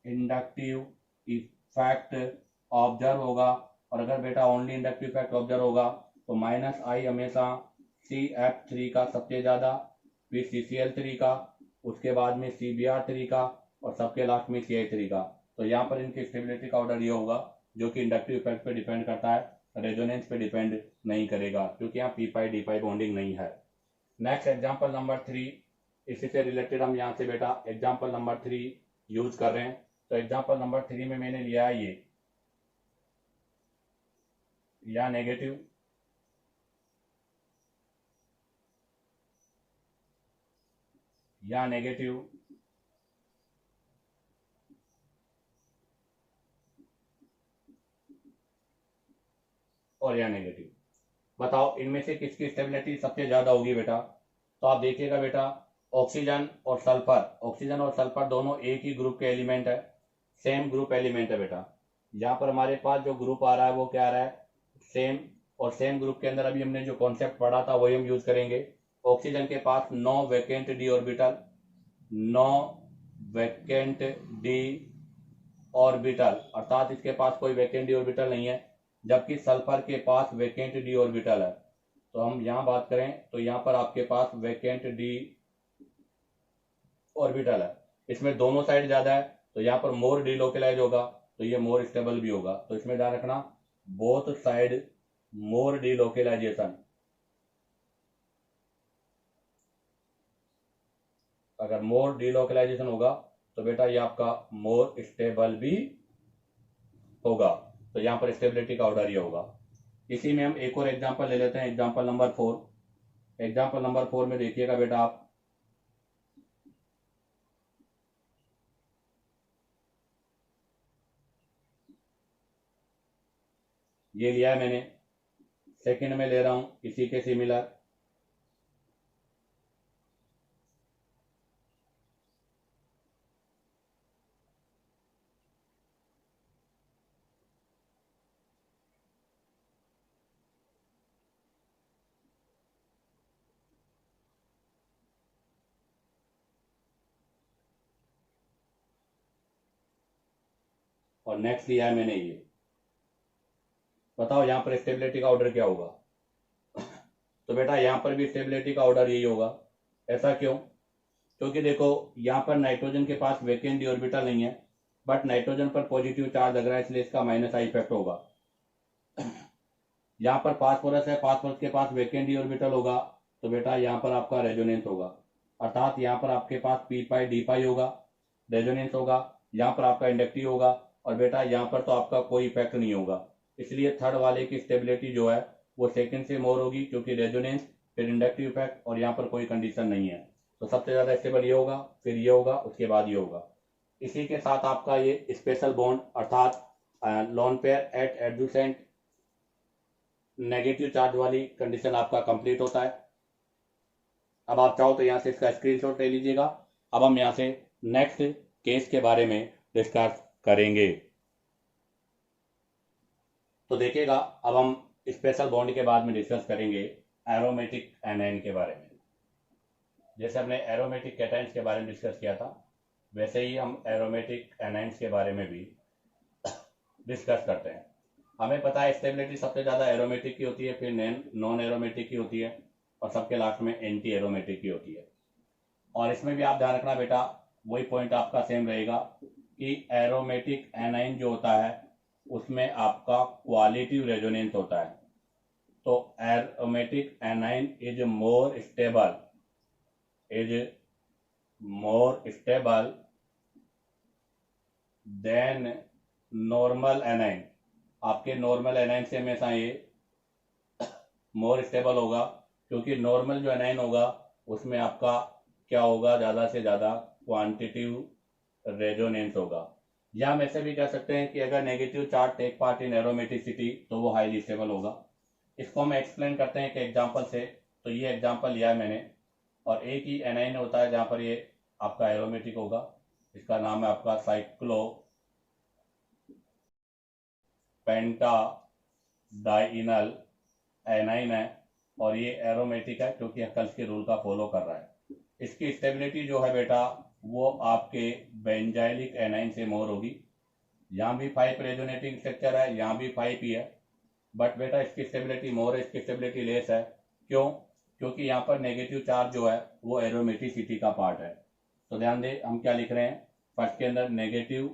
इंडक्टिव इफेक्ट ऑब्जर्व होगा। और अगर बेटा ओनली इंडक्टिव इफेक्ट ऑब्जर्व होगा तो -I हमेशा CF3 का सबसे ज्यादा, फिर CCl3 का, उसके बाद में CBr3 का, और सबके लास्ट में Ci3 का। तो यहाँ पर इनकी स्टेबिलिटी का ऑर्डर ये होगा जो कि इंडक्टिव इफेक्ट पे डिपेंड करता है, रेजोनेंस पे डिपेंड नहीं करेगा, क्योंकि यहाँ P pi D pi bonding नहीं है। नेक्स्ट एग्जाम्पल नंबर 3, इसी से रिलेटेड हम यहाँ से बेटा एग्जाम्पल नंबर 3 यूज कर रहे हैं। तो एग्जाम्पल नंबर 3 में मैंने लिया है ये या नेगेटिव, या नेगेटिव, और या नेगेटिव। बताओ इनमें से किसकी स्टेबिलिटी सबसे ज़्यादा होगी बेटा? तो आप देखिएगा बेटा, ऑक्सीजन और सल्फर दोनों एक ही ग्रुप के एलिमेंट है, सेम ग्रुप एलिमेंट है बेटा। यहाँ पर हमारे पास जो ग्रुप आ रहा है वो क्या आ रहा है? सेम। और सेम ग्रुप के अंदर अभी हमने जो कॉन्सेप्ट पढ़ा था वही हम यूज करेंगे। ऑक्सीजन के पास 9 vacant d orbital, 9 vacant d orbital, अर्थात इसके पास कोई वैकेंट डी ऑर्बिटल नहीं है, जबकि सल्फर के पास वैकेंट डी ऑर्बिटल है। तो हम यहाँ बात करें तो यहाँ पर आपके पास वैकेंट डी ऑर्बिटल है, इसमें दोनों साइड ज्यादा है, तो यहाँ पर मोर डीलोकेलाइज होगा, तो ये मोर स्टेबल भी होगा। तो इसमें ध्यान रखना, बोथ साइड मोर डीलोकेलाइजेशन। अगर मोर डीलोकेलाइजेशन होगा तो बेटा ये आपका मोर स्टेबल भी होगा। तो यहाँ पर स्टेबिलिटी का ऑर्डर ये होगा। इसी में हम एक और एग्जांपल ले लेते हैं, एग्जांपल नंबर 4। एग्जांपल नंबर 4 में देखिएगा बेटा आप, ये लिया है मैंने, सेकंड में ले रहा हूं इसी के सिमिलर। और नेक्स्ट लिया है मैंने ये। बताओ यहाँ पर स्टेबिलिटी का ऑर्डर क्या होगा? तो बेटा यहाँ पर भी स्टेबिलिटी का ऑर्डर यही होगा। ऐसा क्यों? क्योंकि देखो यहाँ पर नाइट्रोजन के पास वैकेंट डी ऑर्बिटल नहीं है, बट नाइट्रोजन पर पॉजिटिव चार्ज लग रहा है, इसलिए इसका माइनस आई इफेक्ट होगा। यहाँ पर फास्फोरस है, फास्फोरस के पास वैकेंट डी ऑर्बिटल होगा, तो बेटा यहाँ पर आपका रेजोनेंस होगा, अर्थात यहाँ पर आपके पास पी पाई डी पाई होगा, रेजोनेंस होगा। यहाँ पर आपका इंडक्टिव होगा, और बेटा यहाँ पर तो आपका कोई इफेक्ट नहीं होगा, इसलिए थर्ड वाले की स्टेबिलिटी जो है वो सेकंड से मोर होगी, क्योंकि रेजोनेंस फिर इंडक्टिव इफेक्ट और यहाँ पर कोई कंडीशन नहीं है। तो सबसे ज्यादा स्टेबल ये होगा, फिर ये होगा, उसके बाद ये होगा। इसी के साथ आपका ये स्पेशल बॉन्ड अर्थात lone pair at adjacent negative charge वाली कंडीशन आपका कंप्लीट होता है। अब आप चाहो तो यहाँ से इसका स्क्रीनशॉट ले लीजिएगा। अब हम यहाँ से नेक्स्ट केस के बारे में डिस्कस करेंगे। तो देखिएगा, अब हम स्पेशल बॉन्ड के बाद में डिस्कस करेंगे एरोमेटिक एनाइन के बारे में। जैसे हमने एरोमेटिक कैटाइंस के बारे में डिस्कस किया था, वैसे ही हम एरोमेटिक एनाइंस के बारे में भी डिस्कस करते हैं। हमें पता है स्टेबिलिटी सबसे ज़्यादा एरोमेटिक की होती है, फिर नॉन एरोमेटिक की होती है, और सबके लास्ट में एंटी एरोमेटिक की होती है। और इसमें भी आप ध्यान रखना बेटा, वही पॉइंट आपका सेम रहेगा कि एरोमेटिक एनाइन जो होता है उसमें आपका क्वालिटिव रेजोनेंस होता है। तो aromatic A9 is more stable then normal A9. आपके नॉर्मल एनाइन से हमेशा ये मोर स्टेबल होगा, क्योंकि नॉर्मल जो एनाइन होगा उसमें आपका क्या होगा, ज़्यादा से ज़्यादा क्वांटिटिव रेजोनेंस होगा। या हम ऐसे भी कह सकते हैं कि अगर negative charge take part in aromaticity तो वो हाईली स्टेबल होगा। इसको हम एक्सप्लेन करते हैं एक एग्जांपल से। तो ये एग्जांपल लिया है मैंने, और एक ही एनाइन होता है जहाँ पर ये आपका एरोमेटिक होगा। इसका नाम है आपका साइक्लो पेंटाडाइनल एनाइन है, और ये एरोमेटिक है क्योंकि हकल्स के रूल का फॉलो कर रहा है। इसकी स्टेबिलिटी जो है बेटा वो आपके बेंजाइलिक एनाइन से मोर होगी। यहाँ भी 5 रेजोनेटिंग स्ट्रक्चर है, यहाँ भी 5 ही है, बट बेटा इसकी स्टेबिलिटी मोर है, इसकी स्टेबिलिटी लेस है। क्यों? क्योंकि यहाँ पर नेगेटिव चार्ज जो है वो एरोमेटिसिटी का पार्ट है। तो ध्यान दें हम क्या लिख रहे हैं, फर्स्ट के अंदर negative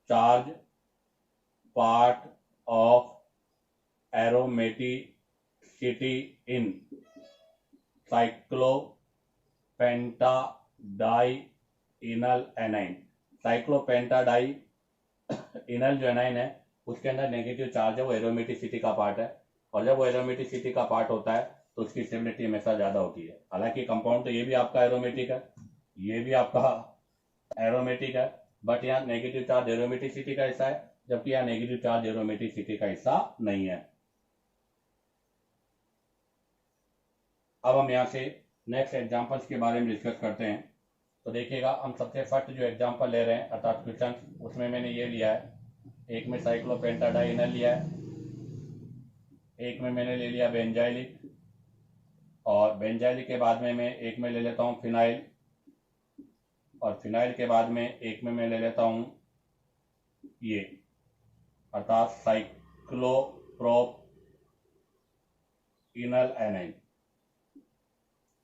charge part of aromaticity in cyclopentadienyl anion. Cyclopentadienyl जो एनाइन है उसके अंदर नेगेटिव चार्ज है, वो एरोमेटिसिटी का पार्ट है, और जब वो एरोमेटिसिटी का पार्ट होता है तो उसकी स्टेबिलिटी हमेशा ज्यादा होती है। हालांकि कंपाउंड तो ये भी आपका एरोमेटिक है, ये भी आपका एरोमेटिक है, बट यहाँ नेगेटिव चार्ज एरोमेटिसिटी का हिस्सा है, जबकि यहाँ नेगेटिव चार्ज एरोमेटिसिटी का हिस्सा नहीं है। अब हम यहाँ से नेक्स्ट एग्जाम्पल्स के बारे में डिस्कस करते हैं। तो देखिएगा, हम सबसे फर्स्ट जो एग्जाम्पल ले रहे हैं अर्थात क्वेश्चन, उसमें मैंने ये लिया है, एक में साइक्लोपेंटाडाइनल लिया है, एक में मैंने ले लिया बेंजाइलिक, और बेंजाइलिक के बाद में मैं एक में ले लेता हूँ फिनाइल, और फिनाइल के बाद में एक में मैं ले लेता हूँ ये अर्थात साइक्लोप्रोपिनल एनाइन।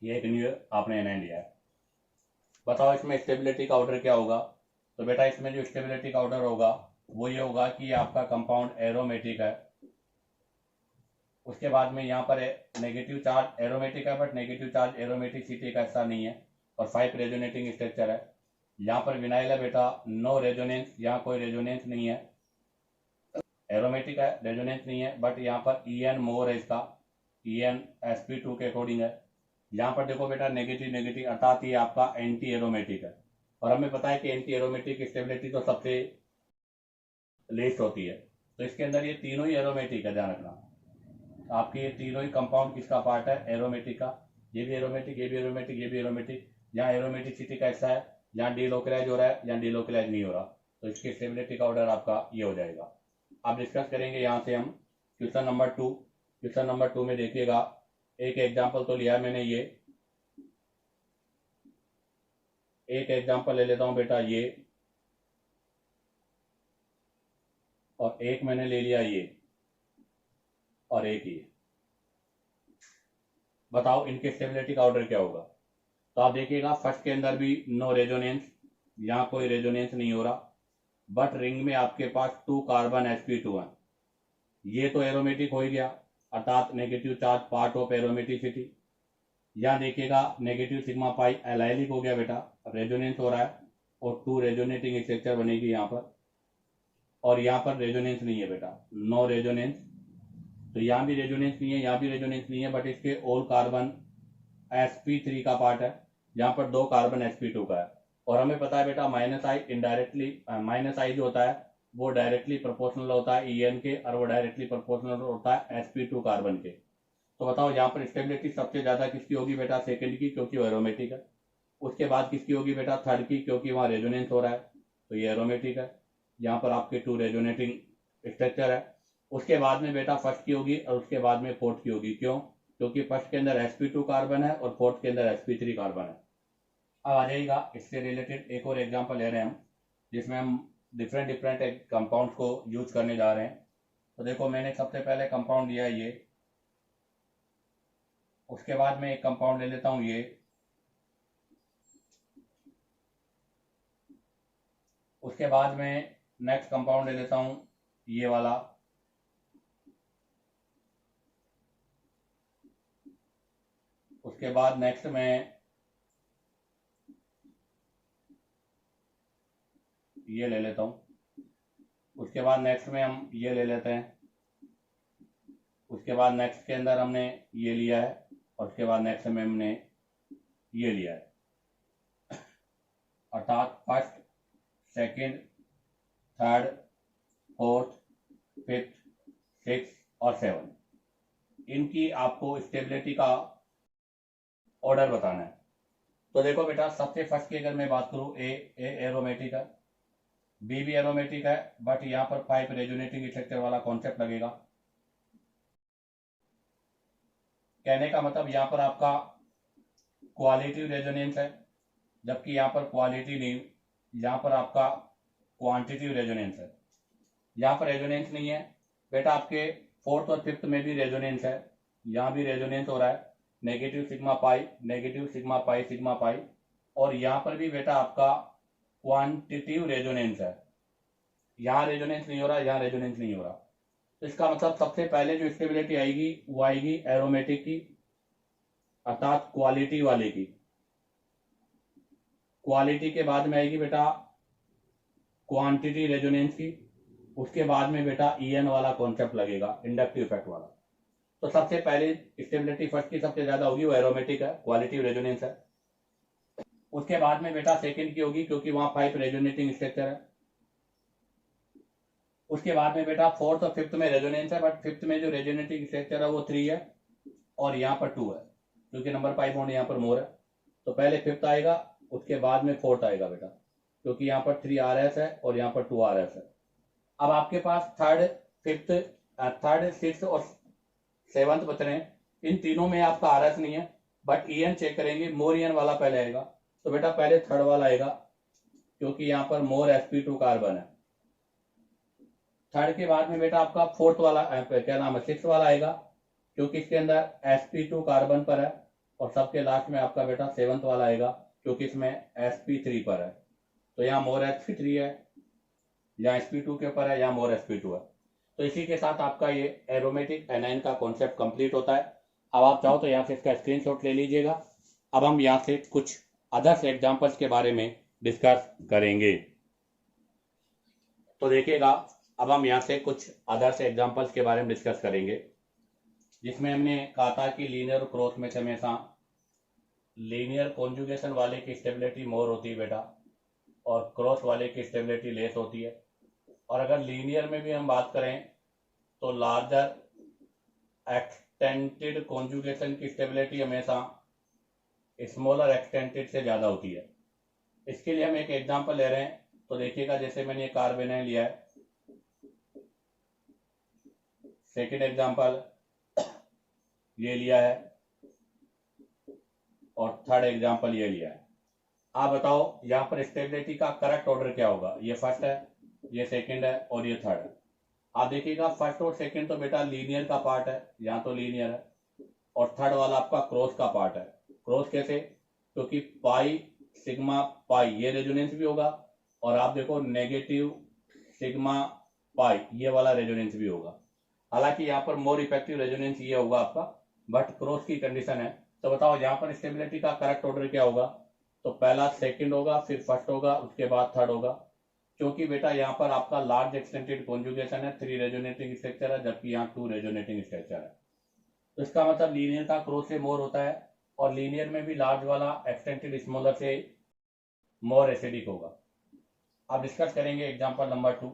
ये एक न्यू आपने एनाइन लिया है। बताओ इसमें स्टेबिलिटी का ऑर्डर क्या होगा। तो बेटा इसमें जो स्टेबिलिटी का ऑर्डर होगा वो ये होगा कि आपका कंपाउंड एरोमेटिक है, उसके बाद में यहाँ पर नेगेटिव चार्ज एरोमेटिक है, बट नेगेटिव चार्ज एरोमेटिसिटी का हिस्सा नहीं है, और 5 रेजोनेटिंग स्ट्रक्चर है। यहाँ पर विनाइल है बेटा, नो रेजोनेंस, यहाँ कोई रेजोनेंस नहीं है, एरोमेटिक है, रेजोनेंस नहीं है, बट यहाँ पर EN मोर है, इसका EN sp2 के अकॉर्डिंग है। यहाँ पर देखो बेटा नेगेटिव नेगेटिव अर्थात ये आपका एंटी एरोमेटिक है, और हमें पता है कि एंटी एरोमेटिक की स्टेबिलिटी तो सबसे लेस्ट होती है। तो इसके अंदर ये तीनों ही एरोमेटिक है, ध्यान रखना। आपके ये तीनों ही कंपाउंड किसका पार्ट है, एरोमेटिक का। ये भी एरोमेटिक, ये भी एरोमेटिक, ये भी एरोमेटिक। यहाँ एरोमेटिसिटी का हिस्सा है, यहाँ डीलोकलाइज हो रहा है, यहाँ डीलोकलाइज नहीं हो रहा, तो इसकी स्टेबिलिटी का ऑर्डर आपका ये हो जाएगा। अब डिस्कस करेंगे यहाँ से हम क्वेश्चन नंबर 2। क्वेश्चन नंबर 2 में देखिएगा, एक एग्जाम्पल तो लिया है मैंने, ये एक एग्जाम्पल ले लेता हूं बेटा, ये, और एक मैंने ले लिया ये, और एक ये। बताओ इनके स्टेबिलिटी का ऑर्डर क्या होगा। तो आप देखिएगा फर्स्ट के अंदर भी नो रेजोनेंस, यहाँ कोई रेजोनेंस नहीं हो रहा, बट रिंग में आपके पास 2 कार्बन sp2 है। ये तो एरोमेटिक हो ही गया, अर्थात negative charge part of aromaticity. यहाँ देखिएगा नेगेटिव सिग्मा पाई एलाइलिक हो गया बेटा, रेजोनेंस हो रहा है, और 2 रेजोनेटिंग स्ट्रक्चर बनेगी यहाँ पर, और यहाँ पर रेजोनेंस नहीं है बेटा, नो रेजोनेंस। तो यहाँ भी रेजोनेंस नहीं है, यहाँ भी रेजोनेंस नहीं है, बट इसके ऑल कार्बन sp3 का पार्ट है, यहाँ पर 2 कार्बन sp2 का है। और हमें पता है बेटा माइनस आई इनडायरेक्टली, माइनस आई जो होता है वो डायरेक्टली प्रोपोर्शनल होता है EN के, और वो डायरेक्टली प्रोपोर्शनल होता है sp2 कार्बन के। तो बताओ यहाँ पर स्टेबिलिटी सबसे ज्यादा किसकी होगी बेटा, सेकंड की, क्योंकि वो एरोमेटिक है। उसके बाद किसकी होगी बेटा, थर्ड की, क्योंकि वहाँ रेजोनेंस हो रहा है, तो ये एरोमेटिक है। यहाँ पर आपके 2 रेजोनेटिंग स्ट्रक्चर है। उसके बाद में बेटा फर्स्ट की होगी, और उसके बाद में फोर्थ की होगी। क्यों, क्योंकि फर्स्ट के अंदर sp2 कार्बन है और फोर्थ के अंदर sp3 कार्बन है। अब आ जाएगा इससे रिलेटेड एक और एग्जाम्पल ले रहे हैं हम, जिसमें हम डिफरेंट डिफरेंट कंपाउंड को यूज करने जा रहे हैं। तो देखो मैंने सबसे पहले कंपाउंड लिया है ये, उसके बाद में एक कंपाउंड ले लेता हूं ये, उसके बाद में नेक्स्ट कंपाउंड ले लेता हूं ये वाला, उसके बाद नेक्स्ट में ये ले लेता हूं, उसके बाद नेक्स्ट में हम ये ले लेते हैं, उसके बाद नेक्स्ट के अंदर हमने ये लिया है, और उसके बाद नेक्स्ट में हमने ये लिया है। अर्थात first, second, third, fourth, fifth, six और 7, इनकी आपको स्टेबिलिटी का ऑर्डर बताना है। तो देखो बेटा सबसे फर्स्ट की अगर मैं बात करूं, ए एरोमेटिक है, बी भी एरोमेटिक है, बट यहाँ पर 5 रेजोनेटिंग स्ट्रक्चर वाला कॉन्सेप्ट लगेगा। कहने का मतलब यहाँ पर आपका क्वालिटिव रेजोनेंस है, जबकि यहाँ पर क्वालिटी नहीं, यहाँ पर आपका क्वांटिटिव रेजोनेंस है। यहाँ पर रेजोनेंस नहीं है बेटा, आपके फोर्थ और फिफ्थ में भी रेजोनेंस है, यहाँ भी रेजोनेंस हो रहा है, negative sigma pi, negative sigma pi, sigma pi, और यहाँ पर भी बेटा आपका क्वांटिटिव रेजोनेंस है, यहाँ रेजोनेंस नहीं हो रहा, यहाँ रेजोनेंस नहीं हो रहा। तो इसका मतलब सबसे पहले जो स्टेबिलिटी आएगी वो आएगी एरोमेटिक की, अर्थात क्वालिटी वाले की। क्वालिटी के बाद में आएगी बेटा क्वांटिटी रेजोनेंस की, उसके बाद में बेटा EN वाला कॉन्सेप्ट लगेगा, इंडक्टिव इफेक्ट वाला। तो सबसे पहले स्टेबिलिटी फर्स्ट की सबसे ज्यादा होगी, वो एरोमेटिक है, क्वालिटी रेजोनेंस है। उसके बाद में बेटा सेकंड की होगी, क्योंकि वहां 5 रेजोनेटिंग स्ट्रक्चर है। उसके बाद में बेटा फोर्थ और फिफ्थ में रेजोनेंस है, बट फिफ्थ में जो रेजोनेटिंग स्ट्रक्चर है वो 3 है, और यहाँ पर 2 है। क्योंकि नंबर पाई बॉन्ड यहाँ पर मोर है, तो पहले फिफ्थ आएगा, उसके बाद में फोर्थ आएगा बेटा, क्योंकि यहाँ पर 3RS है और यहाँ पर 2RS है। अब आपके पास थर्ड, फिफ्थ, थर्ड, सिक्स और सेवंथ बच रहे हैं। इन तीनों में आपका RS नहीं है, बट EN चेक करेंगे, मोर EN वाला पहले आएगा। तो बेटा पहले थर्ड वाला आएगा, क्योंकि यहाँ पर मोर sp2 कार्बन है। थर्ड के बाद में बेटा आपका फोर्थ वाला क्या नाम है, सिक्स वाला आएगा, क्योंकि इसके अंदर sp2 कार्बन पर है। और सबके लास्ट में आपका बेटा सेवंथ वाला आएगा, क्योंकि इसमें sp3 पर है। तो यहाँ मोर sp3 है, या sp2 के ऊपर है, या मोर sp2 है। तो इसी के साथ आपका ये एरोमेटिक एनाइन का कॉन्सेप्ट कंप्लीट होता है। अब आप चाहो तो यहाँ से इसका स्क्रीनशॉट ले लीजिएगा। अब हम यहाँ से कुछ अदर्स एग्जांपल्स के बारे में डिस्कस करेंगे। तो देखिएगा, अब हम यहाँ से कुछ अदर्स एग्जांपल्स के बारे में डिस्कस करेंगे, जिसमें हमने कहा था कि लीनियर क्रॉस में से हमेशा लीनियर कॉन्जुगेशन वाले की स्टेबिलिटी मोर होती है बेटा, और क्रॉस वाले की स्टेबिलिटी लेस होती है। और अगर लीनियर में भी हम बात करें तो लार्जर एक्सटेंटेड कॉन्जुगेशन की स्टेबिलिटी हमेशा स्मॉलर एक्सटेंटेड से ज़्यादा होती है। इसके लिए हम एक एग्जांपल ले रहे हैं। तो देखिएगा, जैसे मैंने ये कार्बेनाइल लिया है, सेकेंड एग्जांपल ये लिया है, और थर्ड एग्जांपल ये लिया है। आप बताओ यहाँ पर स्टेबिलिटी का करेक्ट ऑर्डर क्या होगा। ये फर्स्ट है, ये सेकंड है, और ये थर्ड है। आप देखिएगा, फर्स्ट और सेकंड तो बेटा लीनियर का पार्ट है, यहाँ तो लीनियर है, और थर्ड वाला आपका क्रॉस का पार्ट है। क्रॉस कैसे? क्योंकि पाई सिग्मा पाई ये रेजोनेंस भी होगा, और आप देखो नेगेटिव सिग्मा पाई ये वाला रेजोनेंस भी होगा। हालांकि यहाँ पर मोर इफेक्टिव रेजोनेंस ये होगा आपका, बट क्रॉस की कंडीशन है। तो बताओ यहाँ पर स्टेबिलिटी का करेक्ट ऑर्डर क्या होगा। तो पहला सेकंड होगा, फिर फर्स्ट होगा, उसके बाद थर्ड होगा, क्योंकि बेटा यहाँ पर आपका लार्ज एक्सटेंटेड कॉन्जुगेशन है, 3 रेजोनेटिंग स्ट्रक्चर है, जबकि यहाँ 2 रेजोनेटिंग स्ट्रक्चर है। तो इसका मतलब लीनियर का क्रॉस से मोर होता है, और लीनियर में भी लार्ज वाला एक्सटेंटेड स्मॉलर से मोर एसिडिक होगा। अब डिस्कस करेंगे एग्जाम्पल नंबर 2।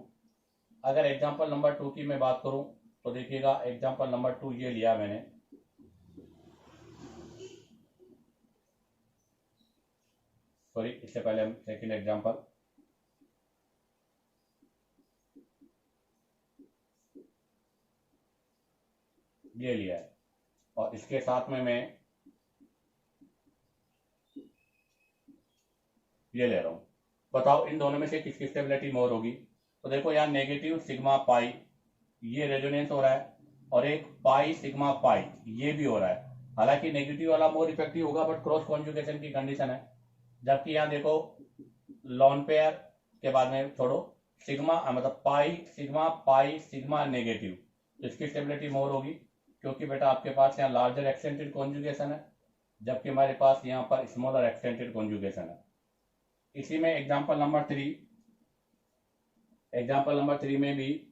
अगर एग्जाम्पल नंबर 2 की मैं बात करूं तो देखिएगा, एग्जाम्पल नंबर 2 ये लिया मैंने। सॉरी, इससे पहले हम सेकंड एग्जाम्पल, ये लिया है, और इसके साथ में मैं ये ले रहा हूं। बताओ इन दोनों में से किसकी स्टेबिलिटी मोर होगी। तो देखो यहाँ नेगेटिव सिग्मा पाई ये रेजोनेंस हो रहा है, और एक पाई सिग्मा पाई ये भी हो रहा है। हालांकि नेगेटिव वाला मोर इफेक्टिव होगा, बट क्रॉस कॉन्जुगेशन की कंडीशन है। जबकि यहाँ देखो लॉन पेयर के बाद में छोड़ो, सिग्मा मतलब पाई सिग्मा नेगेटिव, तो इसकी स्टेबिलिटी मोर होगी, क्योंकि बेटा आपके पास यहाँ लार्जर एक्सटेंटेड कॉन्जुगेशन है, जबकि हमारे पास यहाँ पर स्मॉलर एक्सटेंटेड कॉन्जुगेशन है। इसी में एग्जाम्पल नंबर 3 में भी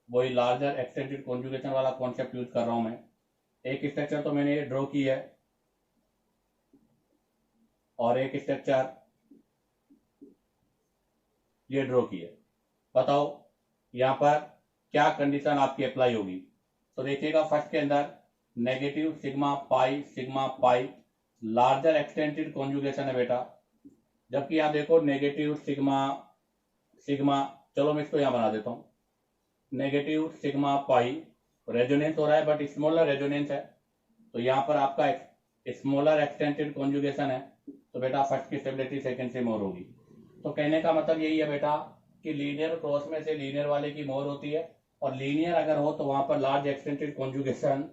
वही लार्जर एक्सटेंडेड कॉन्जुगेशन वाला कॉन्सेप्ट यूज कर रहा हूं मैं। एक स्ट्रक्चर तो मैंने ड्रॉ की है, और एक स्ट्रक्चर ये ड्रॉ की है। बताओ यहाँ पर क्या कंडीशन आपकी अप्लाई होगी। तो देखिएगा, फर्स्ट के अंदर negative sigma pi larger extended conjugation है बेटा, जबकि यहाँ देखो नेगेटिव सिग्मा, चलो मैं इसको यहाँ बना देता हूँ, नेगेटिव सिग्मा पाई रेजोनेंस हो रहा है, बट स्मॉलर रेजोनेंस है। तो यहाँ पर आपका स्मॉलर एक्सटेंडेड कॉन्जुगेशन है, तो बेटा फर्स्ट की स्टेबिलिटी सेकंड से मोर होगी। तो कहने का मतलब यही है बेटा कि लीनियर क्रॉस में से लीनियर वाले की मोर होती है, और लीनियर अगर हो तो वहां पर लार्ज एक्सटेंडेड कॉन्जुगेशन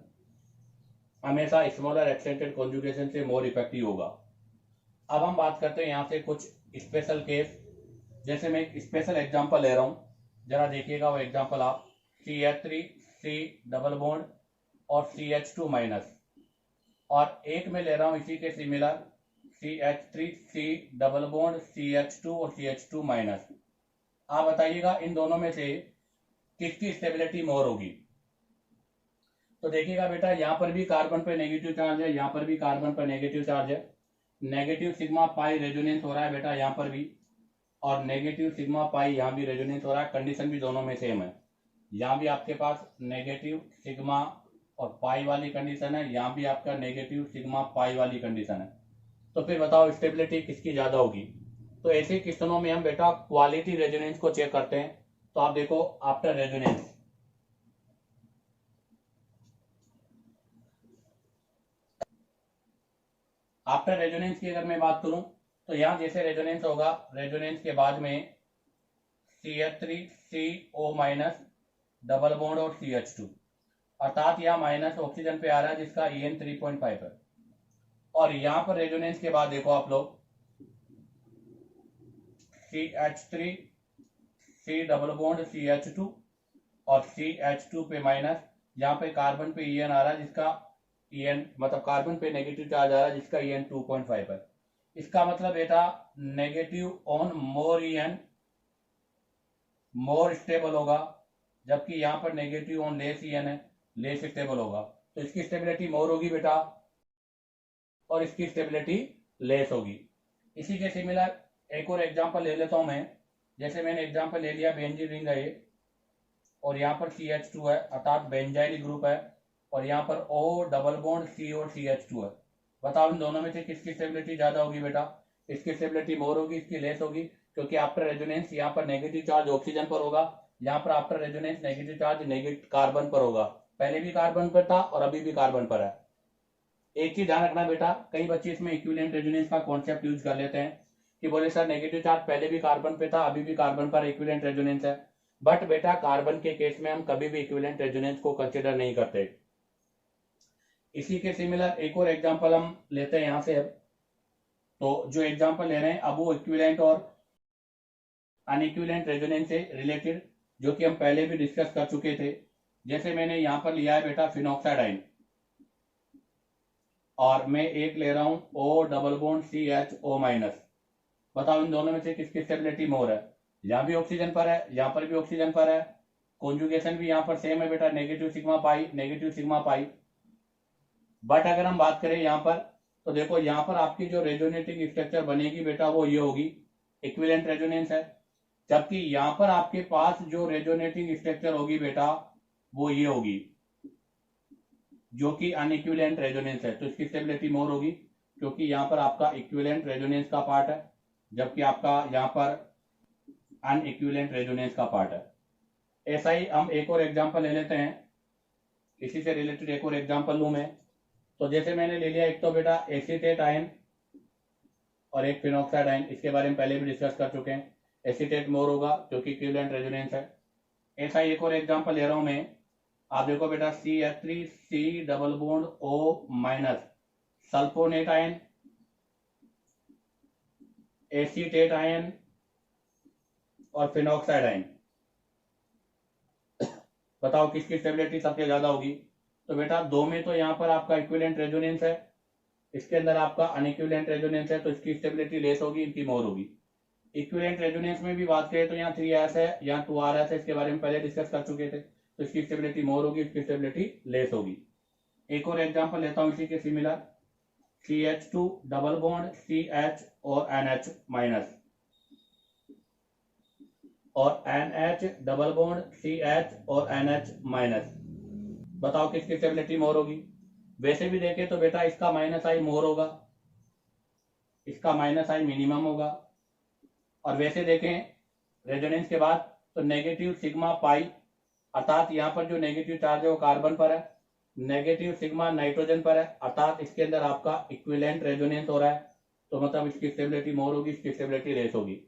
हमेशा स्मॉलर एक्सटेंडेड कॉन्जुगेशन से मोर इफेक्टिव होगा। अब हम बात करते हैं यहाँ से कुछ स्पेशल केस। जैसे मैं एक स्पेशल एग्जांपल ले रहा हूँ, जरा देखिएगा वो एग्जांपल आप, CH3C डबल बॉन्ड और CH2 माइनस, और एक में ले रहा हूँ इसी के similar CH3C double bond CH2 और CH2 माइनस। आप बताइएगा इन दोनों में से किसकी स्टेबिलिटी मोर होगी। तो देखिएगा बेटा, यहाँ पर भी कार्बन पर नेगेटिव चार्ज है, यहाँ पर भी कार्बन पर नेगेटिव चार्ज है। नेगेटिव सिग्मा पाई रेजोनेंस हो रहा है बेटा यहाँ पर भी, और नेगेटिव सिग्मा पाई यहाँ भी रेजोनेंस हो रहा है। कंडीशन भी दोनों में सेम है। यहाँ भी आपके पास नेगेटिव सिग्मा और पाई वाली कंडीशन है, यहाँ भी आपका नेगेटिव सिग्मा पाई वाली कंडीशन है। तो फिर बताओ स्टेबिलिटी किसकी ज्यादा होगी। तो ऐसे क्वेश्चनों में हम बेटा क्वालिटी रेजोनेंस को चेक करते हैं। तो आप देखो आफ्टर रेजोनेंस, आफ्टर रेजोनेंस की अगर मैं बात करूं तो यहां जैसे रेजोनेंस होगा, रेजोनेंस के बाद में CH3 CO minus double bond और CH2, अर्थात यहां माइनस ऑक्सीजन पे आ रहा है जिसका EN 3.5 है। और यहां पर रेजोनेंस के बाद देखो आप लोग CH3 C double bond CH2 और CH2 पे माइनस, यहाँ पे कार्बन पे EN आ रहा है जिसका EN मतलब कार्बन पे नेगेटिव चार्ज आ रहा है जिसका EN 2.5 है। इसका मतलब बेटा negative on more EN more stable होगा, जबकि यहाँ पर नेगेटिव ऑन लेस EN है लेस स्टेबल होगा। तो इसकी स्टेबिलिटी मोर होगी बेटा और इसकी स्टेबिलिटी लेस होगी। इसी के सिमिलर एक और एग्जांपल ले लेता हूं मैं। जैसे मैंने एग्जांपल ले लिया बेंजीन रिंग है ये, और यहाँ पर CH2 है अर्थात बेंजाइल ग्रुप है, और यहाँ पर O डबल बॉन्ड C और CH2 है। बताओ इन दोनों में से किसकी स्टेबिलिटी ज्यादा होगी बेटा। इसकी स्टेबिलिटी मोर होगी, इसकी लेस होगी, क्योंकि आफ्टर रेजोनेंस यहाँ पर नेगेटिव चार्ज ऑक्सीजन पर होगा, यहाँ पर after resonance negative charge negative carbon पर होगा। पहले भी कार्बन पर था और अभी भी कार्बन पर है। एक चीज ध्यान रखना बेटा, कई बच्चे इसमें इक्विवेलेंट रेजोनेंस का कॉन्सेप्ट यूज कर लेते हैं कि बोले सर नेगेटिव चार्ज पहले भी कार्बन पे था अभी भी कार्बन पर इक्विवेलेंट रेजोनेंस है। बट बेटा कार्बन के केस में हम कभी भी इक्विवेलेंट रेजोनेंस को कंसिडर नहीं करते। इसी के सिमिलर एक और एग्जांपल हम लेते हैं यहां से। अब तो जो एग्जांपल ले रहे हैं अब वो इक्विवेलेंट और अनइक्विवेलेंट रेजोनेंस से रिलेटेड, जो कि हम पहले भी डिस्कस कर चुके थे। जैसे मैंने यहाँ पर लिया है बेटा फिनॉक्साइड आयन, और मैं एक ले रहा हूं O double bond CHO minus. बताओ इन दोनों में से किसकी स्टेबिलिटी मोर है। यहाँ भी ऑक्सीजन पर है, यहाँ पर भी ऑक्सीजन पर है, कॉन्जुगेशन भी यहाँ पर सेम है बेटा, negative sigma pi negative sigma pi. But अगर हम बात करें यहाँ पर, तो देखो यहाँ पर आपकी जो रेजोनेटिंग स्ट्रक्चर बनेगी बेटा वो ये होगी, इक्विवेलेंट रेजोनेंस है। जबकि यहाँ पर आपके पास जो रेजोनेटिंग स्ट्रक्चर होगी बेटा वो ये होगी, जो कि अनइक्विवेलेंट रेजोनेंस है। तो इसकी स्टेबिलिटी मोर होगी, क्योंकि यहाँ पर आपका इक्विवेलेंट रेजोनेंस का पार्ट है, जबकि आपका यहाँ पर अनइक्विवेलेंट रेजोनेंस का पार्ट है। ऐसा ही हम एक और एग्जांपल ले लेते हैं, इसी से रिलेटेड एक और एग्जांपल लूं मैं। तो जैसे मैंने ले लिया एक तो बेटा एसीटेट आयन और एक फिनॉक्साइड आयन, इसके बारे में पहले भी डिस्कस कर चुके हैं। एसीटेट मोर होगा क्योंकि इक्विवेलेंट रेजोनेंस है। ऐसा ही एक और एग्जांपल ले रहा हूं मैं। आप देखो बेटा CH3 C double bond O minus sulfonate ion, acetate ion और फिनॉक्साइड आयन। बताओ किसकी स्टेबिलिटी सबसे ज्यादा होगी। तो बेटा दो में तो यहाँ पर आपका इक्विवेलेंट रेजोनेंस है, इसके अंदर आपका अनइक्विवेलेंट रेजोनेंस है, तो इसकी स्टेबिलिटी लेस होगी, इनकी मोर होगी। इक्विवेलेंट रेजोनेंस में भी बात करें तो यहाँ 3s है, यहाँ 2rs है, इसके बारे में पहले डिस्कस कर चुके थे। तो इसकी स्टेबिलिटी मोर होगी, इसकी स्टेबिलिटी लेस होगी। एक और एग्जांपल लेता हूं इसी के similar, CH2 double bond CH और NH माइनस, और NH डबल बॉन्ड CH और NH माइनस। बताओ किसकी स्टेबिलिटी मोर होगी। वैसे भी देखें तो बेटा इसका माइनस आई मोर होगा, इसका माइनस आई मिनिमम होगा। और वैसे देखें रेजोनेंस के बाद तो नेगेटिव सिग्मा पाई, अर्थात यहाँ पर जो नेगेटिव चार्ज है वो कार्बन पर है, नेगेटिव सिग्मा नाइट्रोजन पर है, अर्थात इसके अंदर आपका इक्विवेलेंट रेजोनेंस हो रहा है। तो मतलब इसकी स्टेबिलिटी मोर होगी, इसकी स्टेबिलिटी लेस होगी।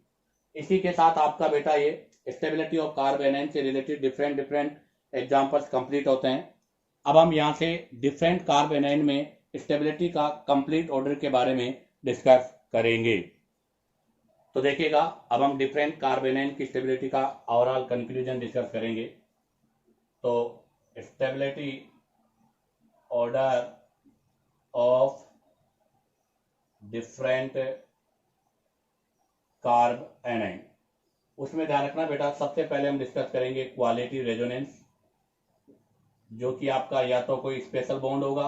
इसी के साथ आपका बेटा ये स्टेबिलिटी ऑफ कार्ब एनायन से related different different examples complete होते हैं। अब हम यहाँ से डिफरेंट कार्ब एनायन में स्टेबिलिटी का कंप्लीट ऑर्डर के बारे में डिस्कस करेंगे। तो देखिएगा अब हम डिफरेंट कार्ब एनायन की स्टेबिलिटी का ओवरऑल कंक्लूजन डिस्कस करेंगे। तो stability order of different carb anion, उसमें ध्यान रखना बेटा सबसे पहले हम डिस्कस करेंगे क्वालिटी रेजोनेंस, जो कि आपका या तो कोई स्पेशल बॉन्ड होगा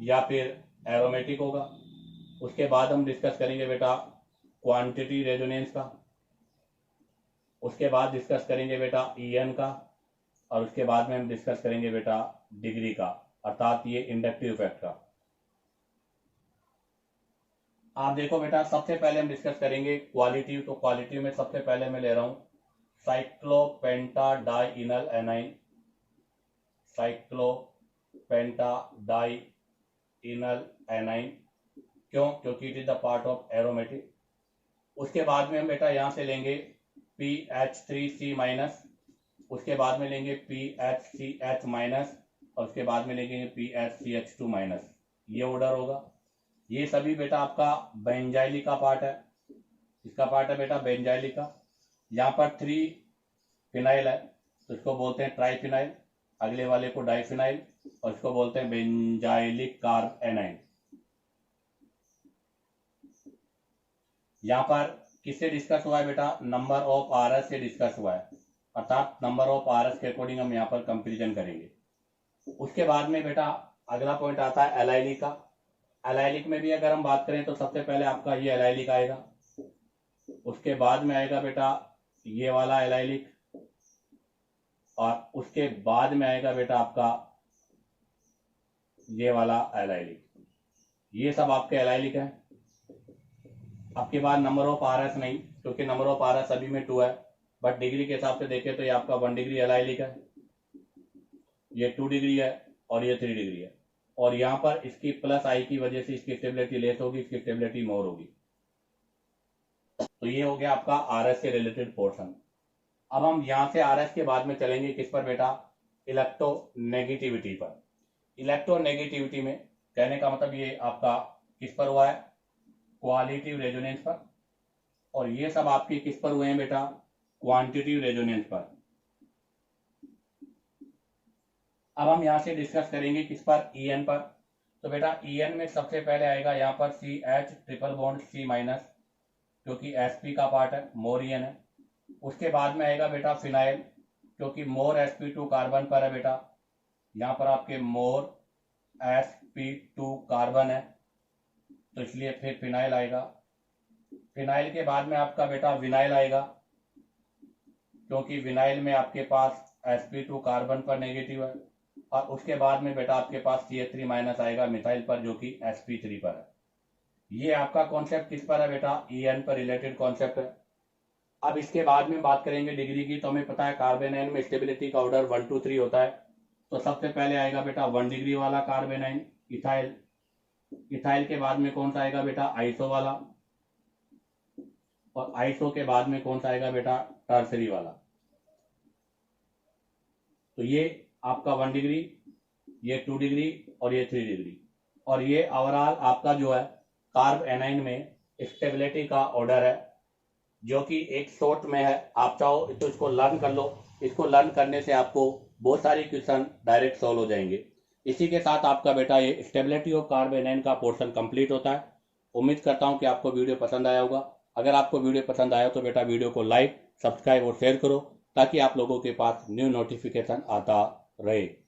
या फिर एरोमेटिक होगा। उसके बाद हम डिस्कस करेंगे बेटा क्वांटिटी रेजोनेंस का, उसके बाद डिस्कस करेंगे बेटा EN का, और उसके बाद में हम डिस्कस करेंगे बेटा डिग्री का, अर्थात ये इंडक्टिव इफेक्ट का। आप देखो बेटा, सबसे पहले हम डिस्कस करेंगे क्वालिटी। तो क्वालिटी में सबसे पहले मैं ले रहा हूं साइक्लोपेंटाडाइइनल एनाइन, साइक्लोपेंटाडाइइनल एनाइन। क्यों? क्योंकि it is the part of aromatic. उसके बाद में हम बेटा यहां से लेंगे PH3C माइनस, उसके बाद में लेंगे PHCH माइनस, और उसके बाद में लेंगे PHCH2 माइनस। ये ऑर्डर होगा। ये सभी बेटा आपका बेंजाइली का पार्ट है। इसका पार्ट है बेटा बेंजाइली का। यहाँ पर 3 फिनाइल है, तो इसको बोलते हैं ट्राइफिनाइल, अगले वाले को डाइफिनाइल, और इसको बोलते हैं बेंजाइलिक कार्ब एनाइन। यहाँ पर किससे डिस्कस हुआ है बेटा? नंबर ऑफ RS से डिस्कस हुआ है, अर्थात नंबर ऑफ RS के अकॉर्डिंग हम यहाँ पर कंपेरिजन करेंगे। उसके बाद में बेटा अगला पॉइंट आता है एलाइलिक का। एलाइलिक में भी अगर हम बात करें तो सबसे पहले आपका ये एलाइलिक आएगा, उसके बाद में आएगा बेटा ये वाला एलाइलिक, और उसके बाद में आएगा बेटा आपका ये वाला एलाइलिक। ये सब आपके एलाइलिक है। आपके बाद नंबर ऑफ RS नहीं, क्योंकि नंबर ऑफ RS सभी में 2 है, बट डिग्री के हिसाब से देखें तो ये आपका 1 डिग्री एलाइलिक है, ये 2 डिग्री है, और ये 3 डिग्री है। और यहाँ पर इसकी प्लस आई की वजह से इसकी स्टेबिलिटी लेस होगी, इसकी स्टेबिलिटी मोर होगी। तो ये हो गया आपका RS से रिलेटेड पोर्शन। अब हम यहाँ से RS के बाद में चलेंगे किस पर बेटा? इलेक्ट्रोनेगेटिविटी पर। इलेक्ट्रोनेगेटिविटी में कहने का मतलब ये आपका किस पर हुआ है? क्वालिटिव रेजोनेंस पर। और ये सब आपके किस पर हुए हैं बेटा? क्वांटिटिव रेजोनेंस पर। अब हम यहां से डिस्कस करेंगे किस पर? EN पर। तो बेटा EN में सबसे पहले आएगा यहाँ पर CH triple bond C minus, क्योंकि sp का पार्ट है, मोर EN है। उसके बाद में आएगा बेटा फिनाइल, क्योंकि मोर sp2 कार्बन पर है बेटा, यहाँ पर आपके मोर sp2 कार्बन है, तो इसलिए फिर फिनाइल आएगा। फिनाइल के बाद में आपका बेटा विनाइल आएगा, क्योंकि विनाइल में आपके पास sp2 कार्बन पर नेगेटिव है। और उसके बाद में बेटा आपके पास CH3 माइनस आएगा मिथाइल पर, जो कि sp3 पर है। ये आपका कॉन्सेप्ट किस पर है बेटा? EN पर रिलेटेड कॉन्सेप्ट है। अब इसके बाद में बात करेंगे डिग्री की। तो हमें पता है कार्बेनाइन में स्टेबिलिटी का ऑर्डर 1 2 3 होता है। तो सबसे पहले आएगा बेटा 1 डिग्री वाला कार्बेनाइन इथाइल। इथाइल के बाद में कौन सा आएगा बेटा? आइसो वाला। और आइसो के बाद में कौन सा आएगा बेटा? टर्सरी वाला। तो ये आपका 1 डिग्री, ये 2 डिग्री, और ये 3 डिग्री। और ये ओवरऑल आपका जो है कार्ब एनाइन में स्टेबिलिटी का ऑर्डर है, जो कि एक शॉर्ट में है। आप चाहो तो इसको लर्न कर लो। इसको लर्न करने से आपको बहुत सारे क्वेश्चन डायरेक्ट सॉल्व हो जाएंगे। इसी के साथ आपका बेटा ये स्टेबिलिटी ऑफ कार्ब एनाइन का पोर्शन कंप्लीट होता है। उम्मीद करता हूं कि आपको वीडियो पसंद आया होगा। अगर आपको वीडियो पसंद आया तो बेटा वीडियो को लाइक, सब्सक्राइब और शेयर करो, ताकि आप लोगों के पास न्यू नोटिफिकेशन आता रहे।